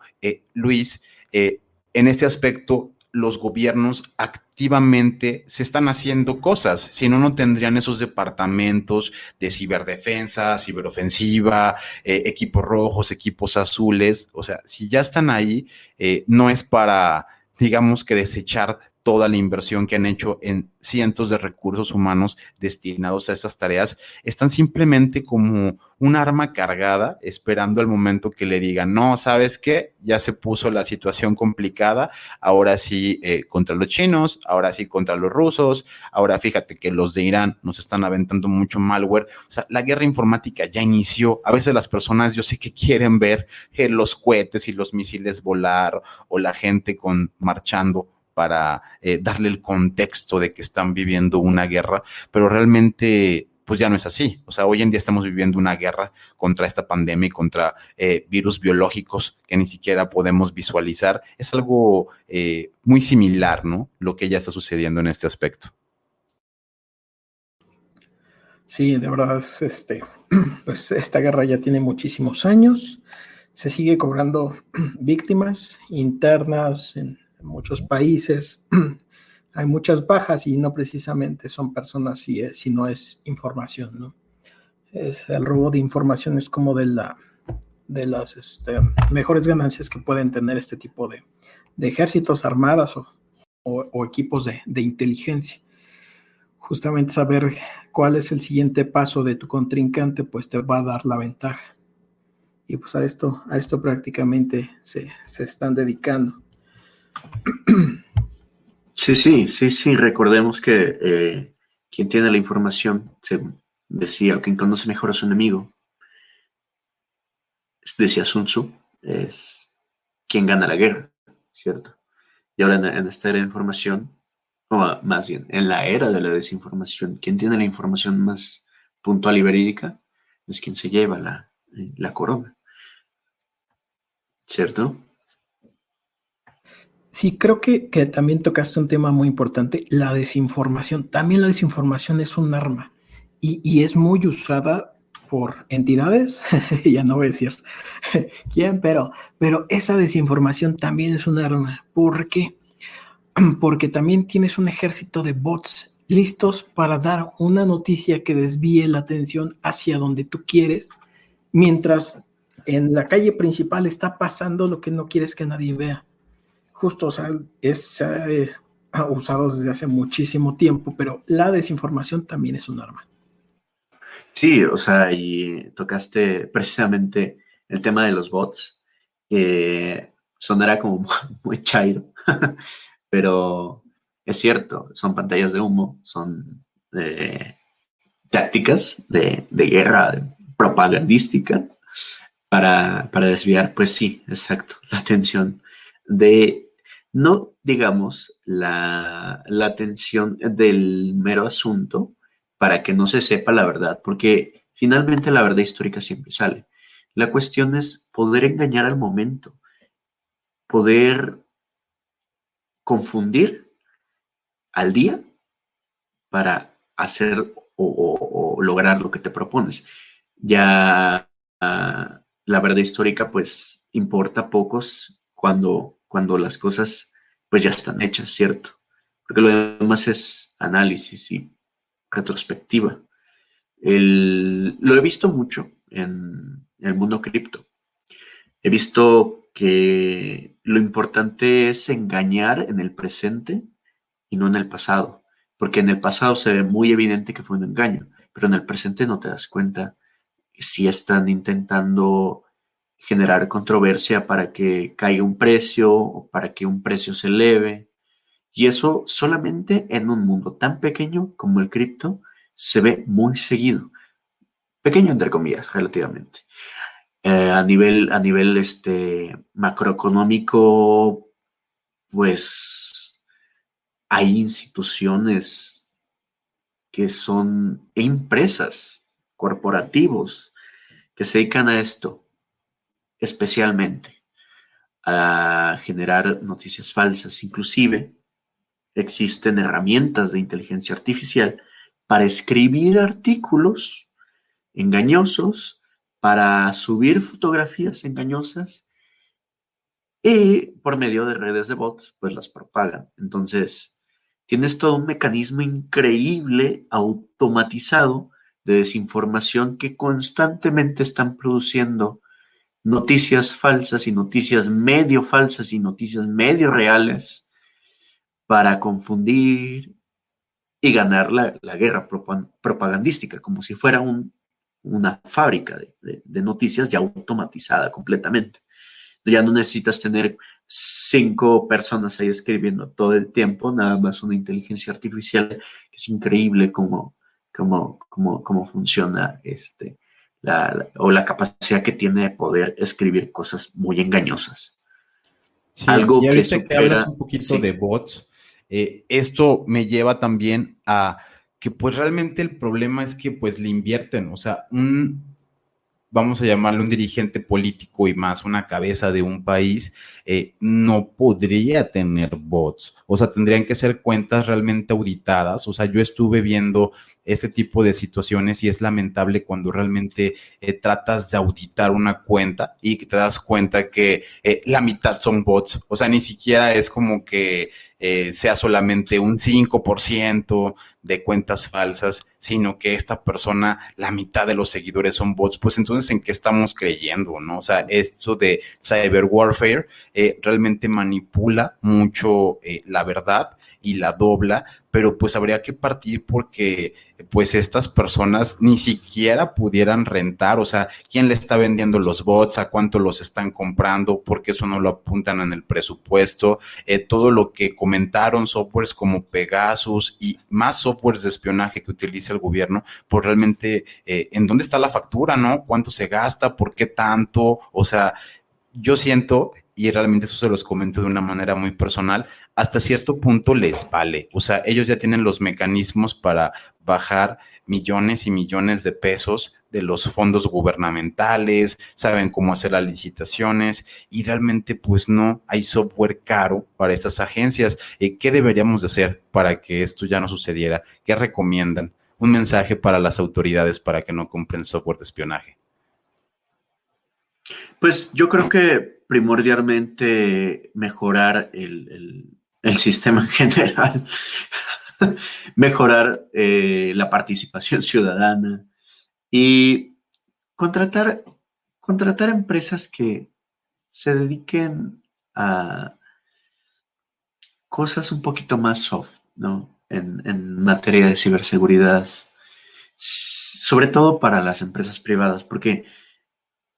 Luis, en este aspecto, los gobiernos activamente se están haciendo cosas, si no, no tendrían esos departamentos de ciberdefensa, ciberofensiva, equipos rojos, equipos azules. O sea, si ya están ahí, no es para, digamos, que desechar toda la inversión que han hecho en cientos de recursos humanos destinados a esas tareas. Están simplemente como un arma cargada, esperando el momento que le digan, no, ¿sabes qué? Ya se puso la situación complicada, ahora sí contra los chinos, ahora sí contra los rusos, ahora fíjate que los de Irán nos están aventando mucho malware. O sea, la guerra informática ya inició. A veces las personas, yo sé que quieren ver los cohetes y los misiles volar o la gente marchando para darle el contexto de que están viviendo una guerra, pero realmente pues ya no es así. O sea, hoy en día estamos viviendo una guerra contra esta pandemia y contra virus biológicos que ni siquiera podemos visualizar. Es algo muy similar, ¿no? Lo que ya está sucediendo en este aspecto. Sí, de verdad, pues esta guerra ya tiene muchísimos años. Se sigue cobrando víctimas internas en muchos países. Hay muchas bajas y no precisamente son personas, sino es información, ¿no? El robo de información es como de las mejores ganancias que pueden tener este tipo de ejércitos, armadas o equipos de inteligencia. Justamente saber cuál es el siguiente paso de tu contrincante, pues te va a dar la ventaja. Y pues a esto prácticamente se están dedicando. Sí. Recordemos que quien tiene la información, se decía, quien conoce mejor a su enemigo, decía Sun Tzu, es quien gana la guerra, ¿cierto? Y ahora en esta era de información, o más bien, en la era de la desinformación, quien tiene la información más puntual y verídica es quien se lleva la corona, ¿cierto? Sí, creo que también tocaste un tema muy importante, la desinformación. También la desinformación es un arma y es muy usada por entidades, ya no voy a decir quién, pero esa desinformación también es un arma. ¿Por qué? Porque también tienes un ejército de bots listos para dar una noticia que desvíe la atención hacia donde tú quieres, mientras en la calle principal está pasando lo que no quieres que nadie vea. Justo, o sea, es usado desde hace muchísimo tiempo, pero la desinformación también es un arma. Sí, o sea, y tocaste precisamente el tema de los bots, que sonará como muy chairo, pero es cierto, son pantallas de humo, son tácticas de guerra propagandística para desviar, pues sí, exacto, la atención de No, digamos, la atención del mero asunto para que no se sepa la verdad, porque finalmente la verdad histórica siempre sale. La cuestión es poder engañar al momento, poder confundir al día para hacer o lograr lo que te propones. Ya la verdad histórica pues importa pocos cuando las cosas pues ya están hechas, ¿cierto? Porque lo demás es análisis y retrospectiva. Lo he visto mucho en el mundo cripto. He visto que lo importante es engañar en el presente y no en el pasado, porque en el pasado se ve muy evidente que fue un engaño, pero en el presente no te das cuenta si están intentando generar controversia para que caiga un precio o para que un precio se eleve. Y eso solamente en un mundo tan pequeño como el cripto se ve muy seguido. Pequeño entre comillas, relativamente. A nivel macroeconómico, pues hay instituciones que son empresas, corporativos, que se dedican a esto, especialmente a generar noticias falsas. Inclusive existen herramientas de inteligencia artificial para escribir artículos engañosos, para subir fotografías engañosas y por medio de redes de bots, pues las propagan. Entonces, tienes todo un mecanismo increíble, automatizado, de desinformación que constantemente están produciendo noticias falsas y noticias medio falsas y noticias medio reales para confundir y ganar la guerra propagandística, como si fuera una fábrica de noticias ya automatizada completamente. Ya no necesitas tener 5 personas ahí escribiendo todo el tiempo, nada más una inteligencia artificial, que es increíble cómo funciona o la capacidad que tiene de poder escribir cosas muy engañosas. Sí, y Algo que ahorita que hablas supera, un poquito de sí. bots, esto me lleva también a que pues realmente el problema es que pues le invierten, o sea, vamos a llamarle un dirigente político y más una cabeza de un país, no podría tener bots. O sea, tendrían que ser cuentas realmente auditadas. O sea, yo estuve viendo ese tipo de situaciones y es lamentable cuando realmente tratas de auditar una cuenta y que te das cuenta que la mitad son bots. O sea, ni siquiera es como que sea solamente un 5% de cuentas falsas, sino que esta persona, la mitad de los seguidores son bots, pues entonces ¿en qué estamos creyendo, no? O sea, esto de cyber warfare realmente manipula mucho la verdad y la dobla, pero pues habría que partir porque pues estas personas ni siquiera pudieran rentar, o sea, ¿quién le está vendiendo los bots? ¿A cuánto los están comprando? ¿Por qué eso no lo apuntan en el presupuesto? Todo lo que comentaron, softwares como Pegasus y más softwares de espionaje que utiliza el gobierno, pues realmente, ¿en dónde está la factura, no? ¿Cuánto se gasta? ¿Por qué tanto? O sea, yo siento, y realmente eso se los comento de una manera muy personal, hasta cierto punto les vale. O sea, ellos ya tienen los mecanismos para bajar millones y millones de pesos de los fondos gubernamentales, saben cómo hacer las licitaciones y realmente pues no hay software caro para estas agencias. ¿Qué deberíamos de hacer para que esto ya no sucediera? ¿Qué recomiendan? Un mensaje para las autoridades para que no compren software de espionaje. Pues yo creo que primordialmente mejorar el sistema en general, mejorar la participación ciudadana y contratar, contratar empresas que se dediquen a cosas un poquito más soft, ¿no? En materia de ciberseguridad, sobre todo para las empresas privadas, porque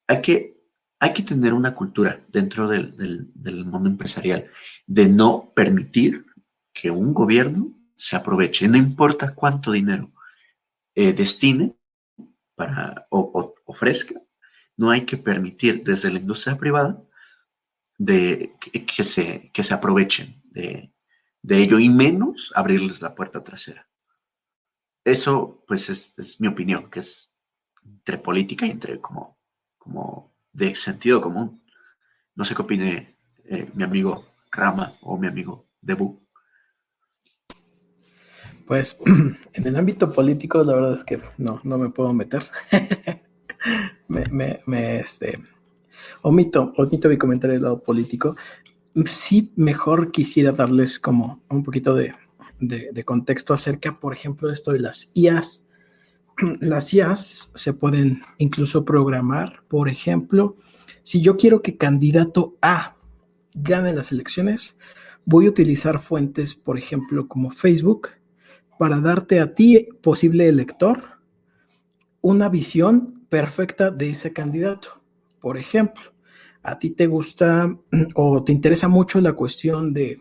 hay que, hay que tener una cultura dentro del mundo empresarial de no permitir que un gobierno se aproveche, no importa cuánto dinero destine para o ofrezca, no hay que permitir desde la industria privada que se aprovechen de ello y menos abrirles la puerta trasera. Eso, pues, es mi opinión, que es entre política y entre como de sentido común. No sé qué opine mi amigo Rama o mi amigo Debu. Pues en el ámbito político, la verdad es que no me puedo meter. Omito mi comentario del lado político. Sí, mejor quisiera darles como un poquito de contexto acerca, por ejemplo, de esto de las IAs. Las IAs se pueden incluso programar. Por ejemplo, si yo quiero que candidato A gane las elecciones, voy a utilizar fuentes, por ejemplo, como Facebook, para darte a ti, posible elector, una visión perfecta de ese candidato. Por ejemplo, a ti te gusta o te interesa mucho la cuestión de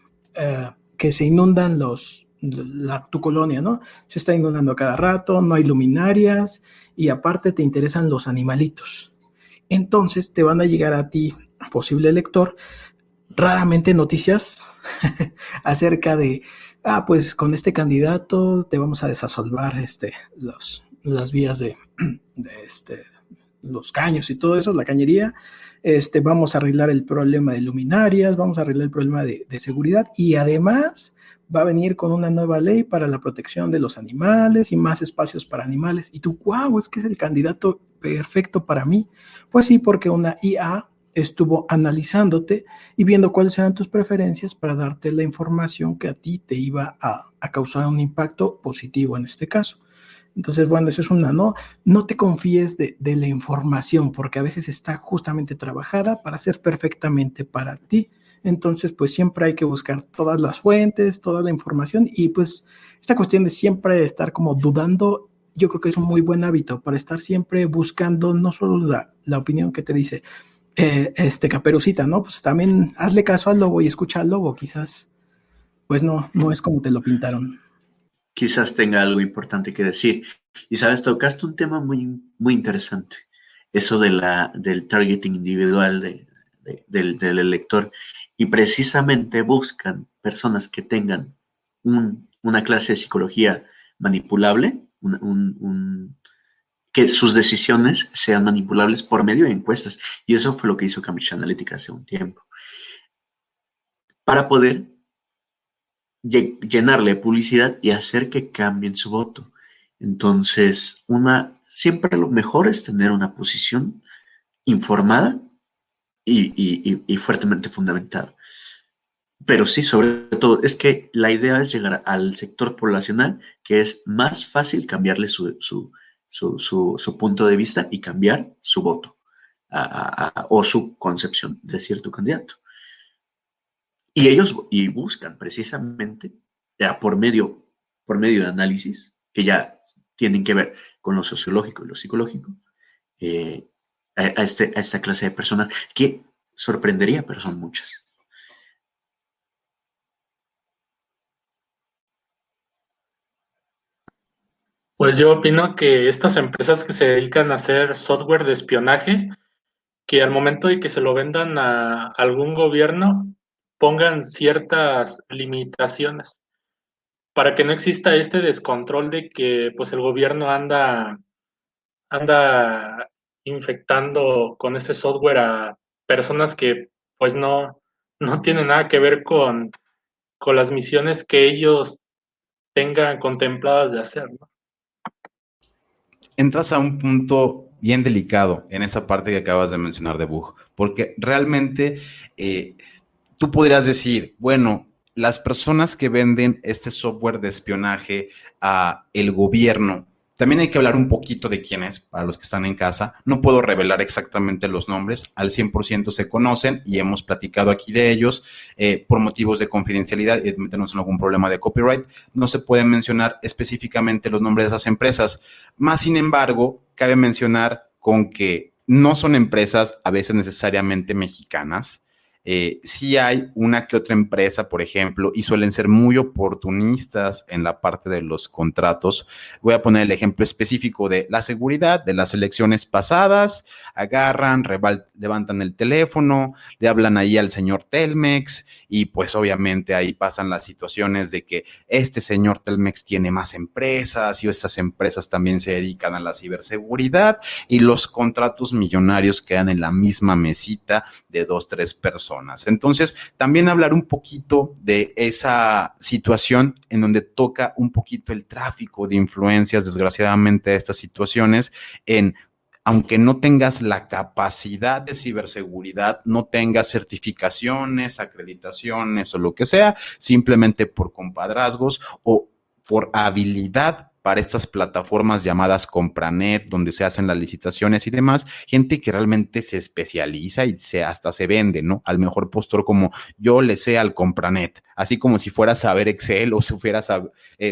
que se inundan tu colonia, ¿no? Se está inundando a cada rato, no hay luminarias y aparte te interesan los animalitos. Entonces te van a llegar a ti, posible elector, raramente noticias acerca de, pues con este candidato te vamos a desasolvar las vías de los caños y todo eso, la cañería, vamos a arreglar el problema de luminarias, vamos a arreglar el problema de seguridad y además va a venir con una nueva ley para la protección de los animales y más espacios para animales. Y tú, wow, es que es el candidato perfecto para mí. Pues sí, porque una IA estuvo analizándote y viendo cuáles eran tus preferencias para darte la información que a ti te iba a causar un impacto positivo en este caso. Entonces, bueno, eso es no te confíes de la información, porque a veces está justamente trabajada para ser perfectamente para ti. Entonces, pues siempre hay que buscar todas las fuentes, toda la información y pues esta cuestión de siempre estar como dudando, yo creo que es un muy buen hábito para estar siempre buscando no solo la opinión que te dice Caperucita, ¿no? Pues también hazle caso al lobo y escucha al lobo, quizás pues no es como te lo pintaron. Quizás tenga algo importante que decir. Y sabes, tocaste un tema muy, muy interesante, eso del targeting individual del elector. Y precisamente buscan personas que tengan una clase de psicología manipulable, que sus decisiones sean manipulables por medio de encuestas. Y eso fue lo que hizo Cambridge Analytica hace un tiempo. Para poder llenarle publicidad y hacer que cambien su voto. Entonces, siempre lo mejor es tener una posición informada y fuertemente fundamentada. Pero sí, sobre todo, es que la idea es llegar al sector poblacional, que es más fácil cambiarle su punto de vista y cambiar su voto o su concepción de cierto candidato. Y ellos buscan precisamente, ya por medio de análisis, que ya tienen que ver con lo sociológico y lo psicológico, a esta clase de personas que sorprendería, pero son muchas. Pues yo opino que estas empresas que se dedican a hacer software de espionaje, que al momento de que se lo vendan a algún gobierno, pongan ciertas limitaciones para que no exista este descontrol de que pues el gobierno anda infectando con ese software a personas que pues no tienen nada que ver con las misiones que ellos tengan contempladas de hacer, ¿no? Entras a un punto bien delicado en esa parte que acabas de mencionar de Bug, porque realmente tú podrías decir, bueno, las personas que venden este software de espionaje a el gobierno, también hay que hablar un poquito de quién es, para los que están en casa. No puedo revelar exactamente los nombres, al 100% se conocen y hemos platicado aquí de ellos por motivos de confidencialidad y de meternos en algún problema de copyright. No se pueden mencionar específicamente los nombres de esas empresas. Más sin embargo, cabe mencionar con que no son empresas a veces necesariamente mexicanas. sí hay una que otra empresa, por ejemplo, y suelen ser muy oportunistas en la parte de los contratos. Voy a poner el ejemplo específico de la seguridad de las elecciones pasadas. Agarran, levantan el teléfono, le hablan ahí al señor Telmex y pues obviamente ahí pasan las situaciones de que este señor Telmex tiene más empresas y estas empresas también se dedican a la ciberseguridad y los contratos millonarios quedan en la misma mesita de 2, 3 personas. Entonces, también hablar un poquito de esa situación en donde toca un poquito el tráfico de influencias, desgraciadamente, de estas situaciones, aunque no tengas la capacidad de ciberseguridad, no tengas certificaciones, acreditaciones o lo que sea, simplemente por compadrazgos o por habilidad para estas plataformas llamadas Compranet, donde se hacen las licitaciones y demás, gente que realmente se especializa y hasta se vende, ¿no? Al mejor postor como yo le sé al Compranet, así como si fuera a saber Excel o si fuera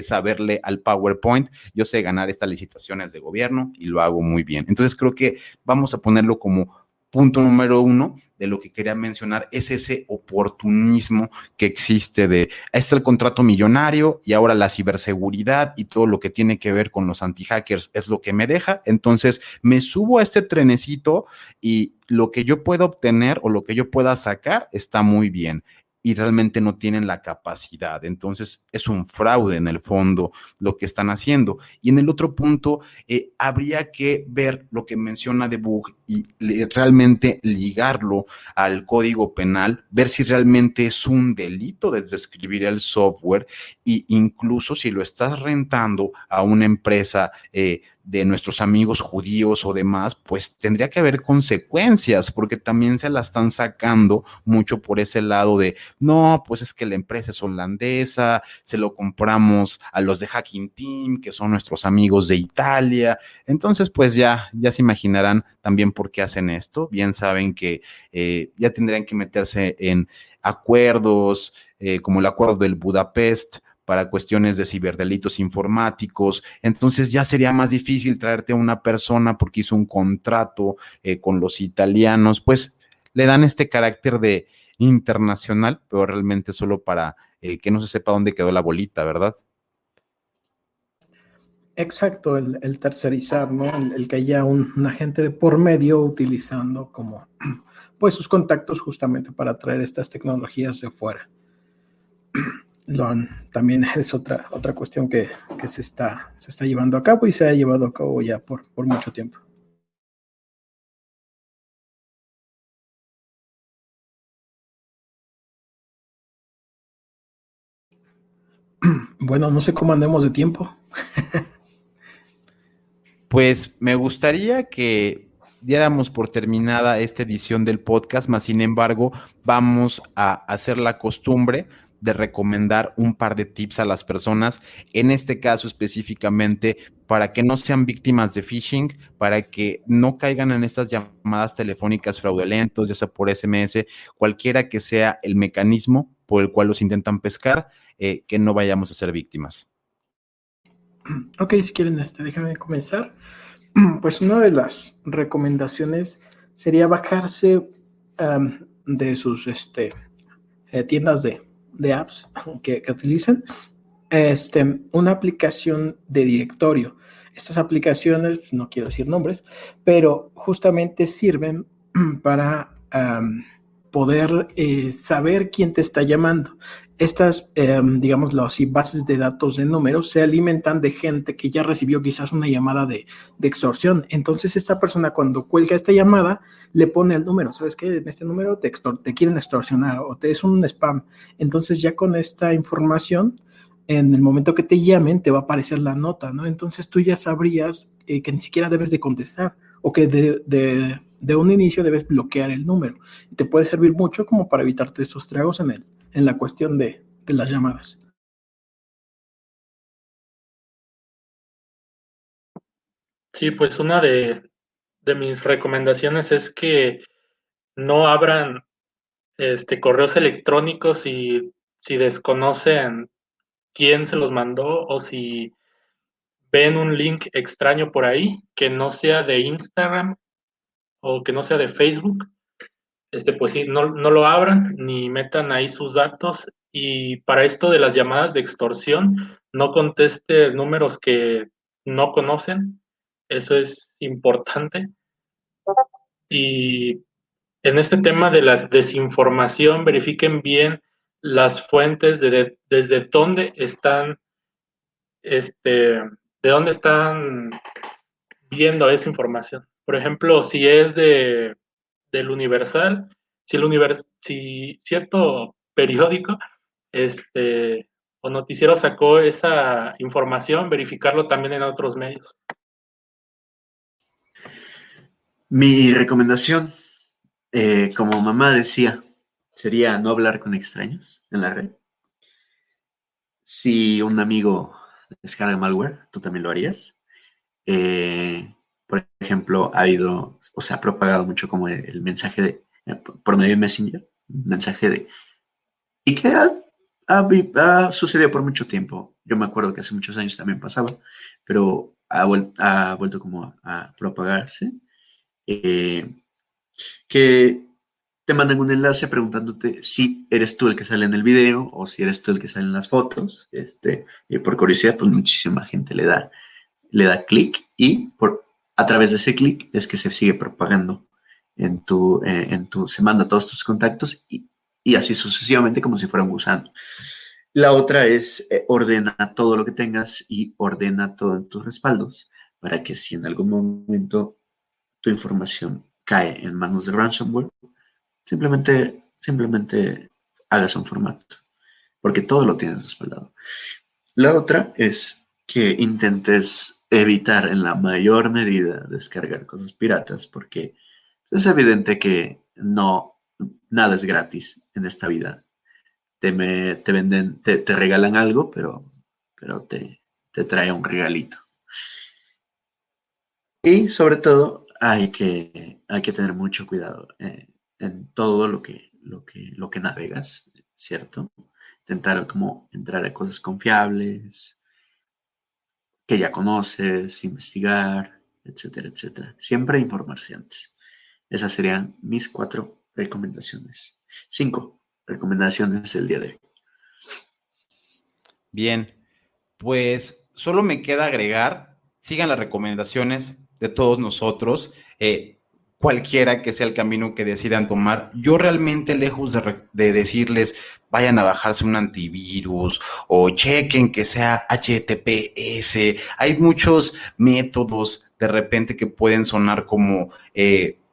saberle al PowerPoint, yo sé ganar estas licitaciones de gobierno y lo hago muy bien. Entonces creo que vamos a ponerlo como punto número 1 de lo que quería mencionar, es ese oportunismo que existe de, está el contrato millonario y ahora la ciberseguridad y todo lo que tiene que ver con los anti-hackers es lo que me deja, entonces me subo a este trenecito y lo que yo pueda obtener o lo que yo pueda sacar está muy bien y realmente no tienen la capacidad. Entonces es un fraude en el fondo lo que están haciendo. Y en el otro punto, habría que ver lo que menciona De Bug y realmente ligarlo al código penal, ver si realmente es un delito describir el software e incluso si lo estás rentando a una empresa de nuestros amigos judíos o demás, pues tendría que haber consecuencias, porque también se la están sacando mucho por ese lado de, no, pues es que la empresa es holandesa, se lo compramos a los de Hacking Team, que son nuestros amigos de Italia, entonces pues ya se imaginarán también por qué hacen esto, bien saben que ya tendrían que meterse en acuerdos, como el acuerdo del Budapest, para cuestiones de ciberdelitos informáticos, entonces ya sería más difícil traerte a una persona porque hizo un contrato con los italianos, pues le dan este carácter de internacional, pero realmente solo para que no se sepa dónde quedó la bolita, ¿verdad? Exacto, el tercerizar, ¿no? El que haya un agente de por medio utilizando como pues sus contactos justamente para traer estas tecnologías de fuera. También es otra cuestión que se está llevando a cabo y se ha llevado a cabo ya por mucho tiempo. Bueno, no sé cómo andemos de tiempo. Pues me gustaría que diéramos por terminada esta edición del podcast, mas sin embargo vamos a hacer la costumbre de recomendar un par de tips a las personas, en este caso específicamente para que no sean víctimas de phishing, para que no caigan en estas llamadas telefónicas fraudulentas, ya sea por SMS, cualquiera que sea el mecanismo por el cual los intentan pescar, que no vayamos a ser víctimas. Ok, si quieren, déjame comenzar. Pues una de las recomendaciones sería bajarse de sus tiendas de apps que utilizan una aplicación de directorio. Estas aplicaciones, no quiero decir nombres, pero justamente sirven para poder saber quién te está llamando. Estas, digámoslo así, bases de datos de números se alimentan de gente que ya recibió quizás una llamada de extorsión. Entonces, esta persona cuando cuelga esta llamada, le pone el número. ¿Sabes qué? En este número te quieren extorsionar o te es un spam. Entonces, ya con esta información, en el momento que te llamen, te va a aparecer la nota, ¿no? Entonces, tú ya sabrías que ni siquiera debes de contestar o que de un inicio debes bloquear el número. Y te puede servir mucho como para evitarte esos tragos en la cuestión de las llamadas. Sí, pues una de mis recomendaciones es que no abran correos electrónicos si desconocen quién se los mandó o si ven un link extraño por ahí que no sea de Instagram o que no sea de Facebook. pues sí, no lo abran ni metan ahí sus datos. Y para esto de las llamadas de extorsión, no contestes números que no conocen. Eso es importante. Y en este tema de la desinformación, verifiquen bien las fuentes desde dónde están, de dónde están viendo esa información. Por ejemplo, si es del Universal, si cierto periódico o noticiero sacó esa información, verificarlo también en otros medios. Mi recomendación, como mamá decía, sería no hablar con extraños en la red. Si un amigo descarga malware, tú también lo harías. Por ejemplo, se ha propagado mucho como el mensaje por medio de Messenger, un mensaje y que ha sucedido por mucho tiempo. Yo me acuerdo que hace muchos años también pasaba, pero ha vuelto como a propagarse. Que te mandan un enlace preguntándote si eres tú el que sale en el video o si eres tú el que sale en las fotos. Y por curiosidad, pues muchísima gente le da clic y a través de ese clic es que se sigue propagando se manda a todos tus contactos y así sucesivamente como si fuera un gusano. La otra es ordena todo lo que tengas y ordena todo en tus respaldos para que si en algún momento tu información cae en manos de ransomware, simplemente hagas un formato, porque todo lo tienes respaldado. La otra es que intentes evitar en la mayor medida descargar cosas piratas, porque es evidente que nada es gratis en esta vida. Te venden, te regalan algo, pero te trae un regalito. Y sobre todo hay que tener mucho cuidado en todo lo que navegas, ¿cierto? Intentar como entrar a cosas confiables, que ya conoces, investigar, etcétera, etcétera. Siempre informarse antes. Esas serían mis 4 recomendaciones. 5 recomendaciones del día de hoy. Bien, pues solo me queda agregar, sigan las recomendaciones de todos nosotros, cualquiera que sea el camino que decidan tomar. Yo realmente, lejos de decirles vayan a bajarse un antivirus o chequen que sea HTTPS, hay muchos métodos de repente que pueden sonar como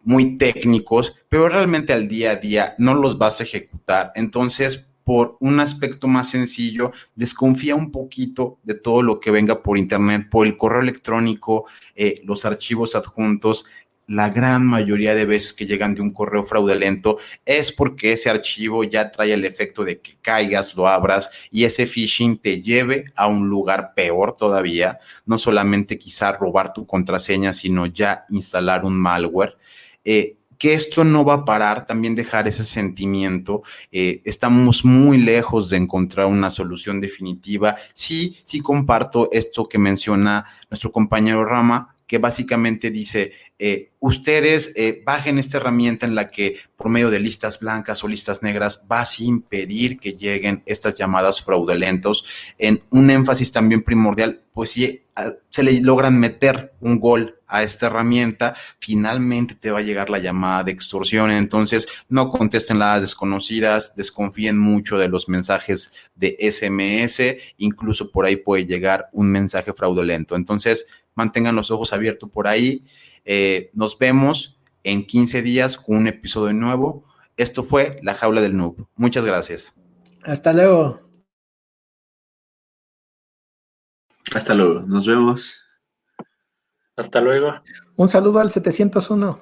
muy técnicos, pero realmente al día a día no los vas a ejecutar. Entonces, por un aspecto más sencillo, desconfía un poquito de todo lo que venga por internet, por el correo electrónico, los archivos adjuntos. La gran mayoría de veces que llegan de un correo fraudulento es porque ese archivo ya trae el efecto de que caigas, lo abras y ese phishing te lleve a un lugar peor todavía, no solamente quizá robar tu contraseña, sino ya instalar un malware. Que esto no va a parar, también dejar ese sentimiento. Estamos muy lejos de encontrar una solución definitiva. Sí comparto esto que menciona nuestro compañero Rama, que básicamente dice, ustedes bajen esta herramienta en la que por medio de listas blancas o listas negras vas a impedir que lleguen estas llamadas fraudulentos. En un énfasis también primordial, pues si se le logran meter un gol a esta herramienta, finalmente te va a llegar la llamada de extorsión. Entonces, no contesten las desconocidas, desconfíen mucho de los mensajes de SMS, incluso por ahí puede llegar un mensaje fraudulento. Entonces, mantengan los ojos abiertos por ahí. Nos vemos en 15 días con un episodio nuevo. Esto fue La Jaula del Noob. Muchas gracias. Hasta luego. Hasta luego. Nos vemos. Hasta luego. Un saludo al 701.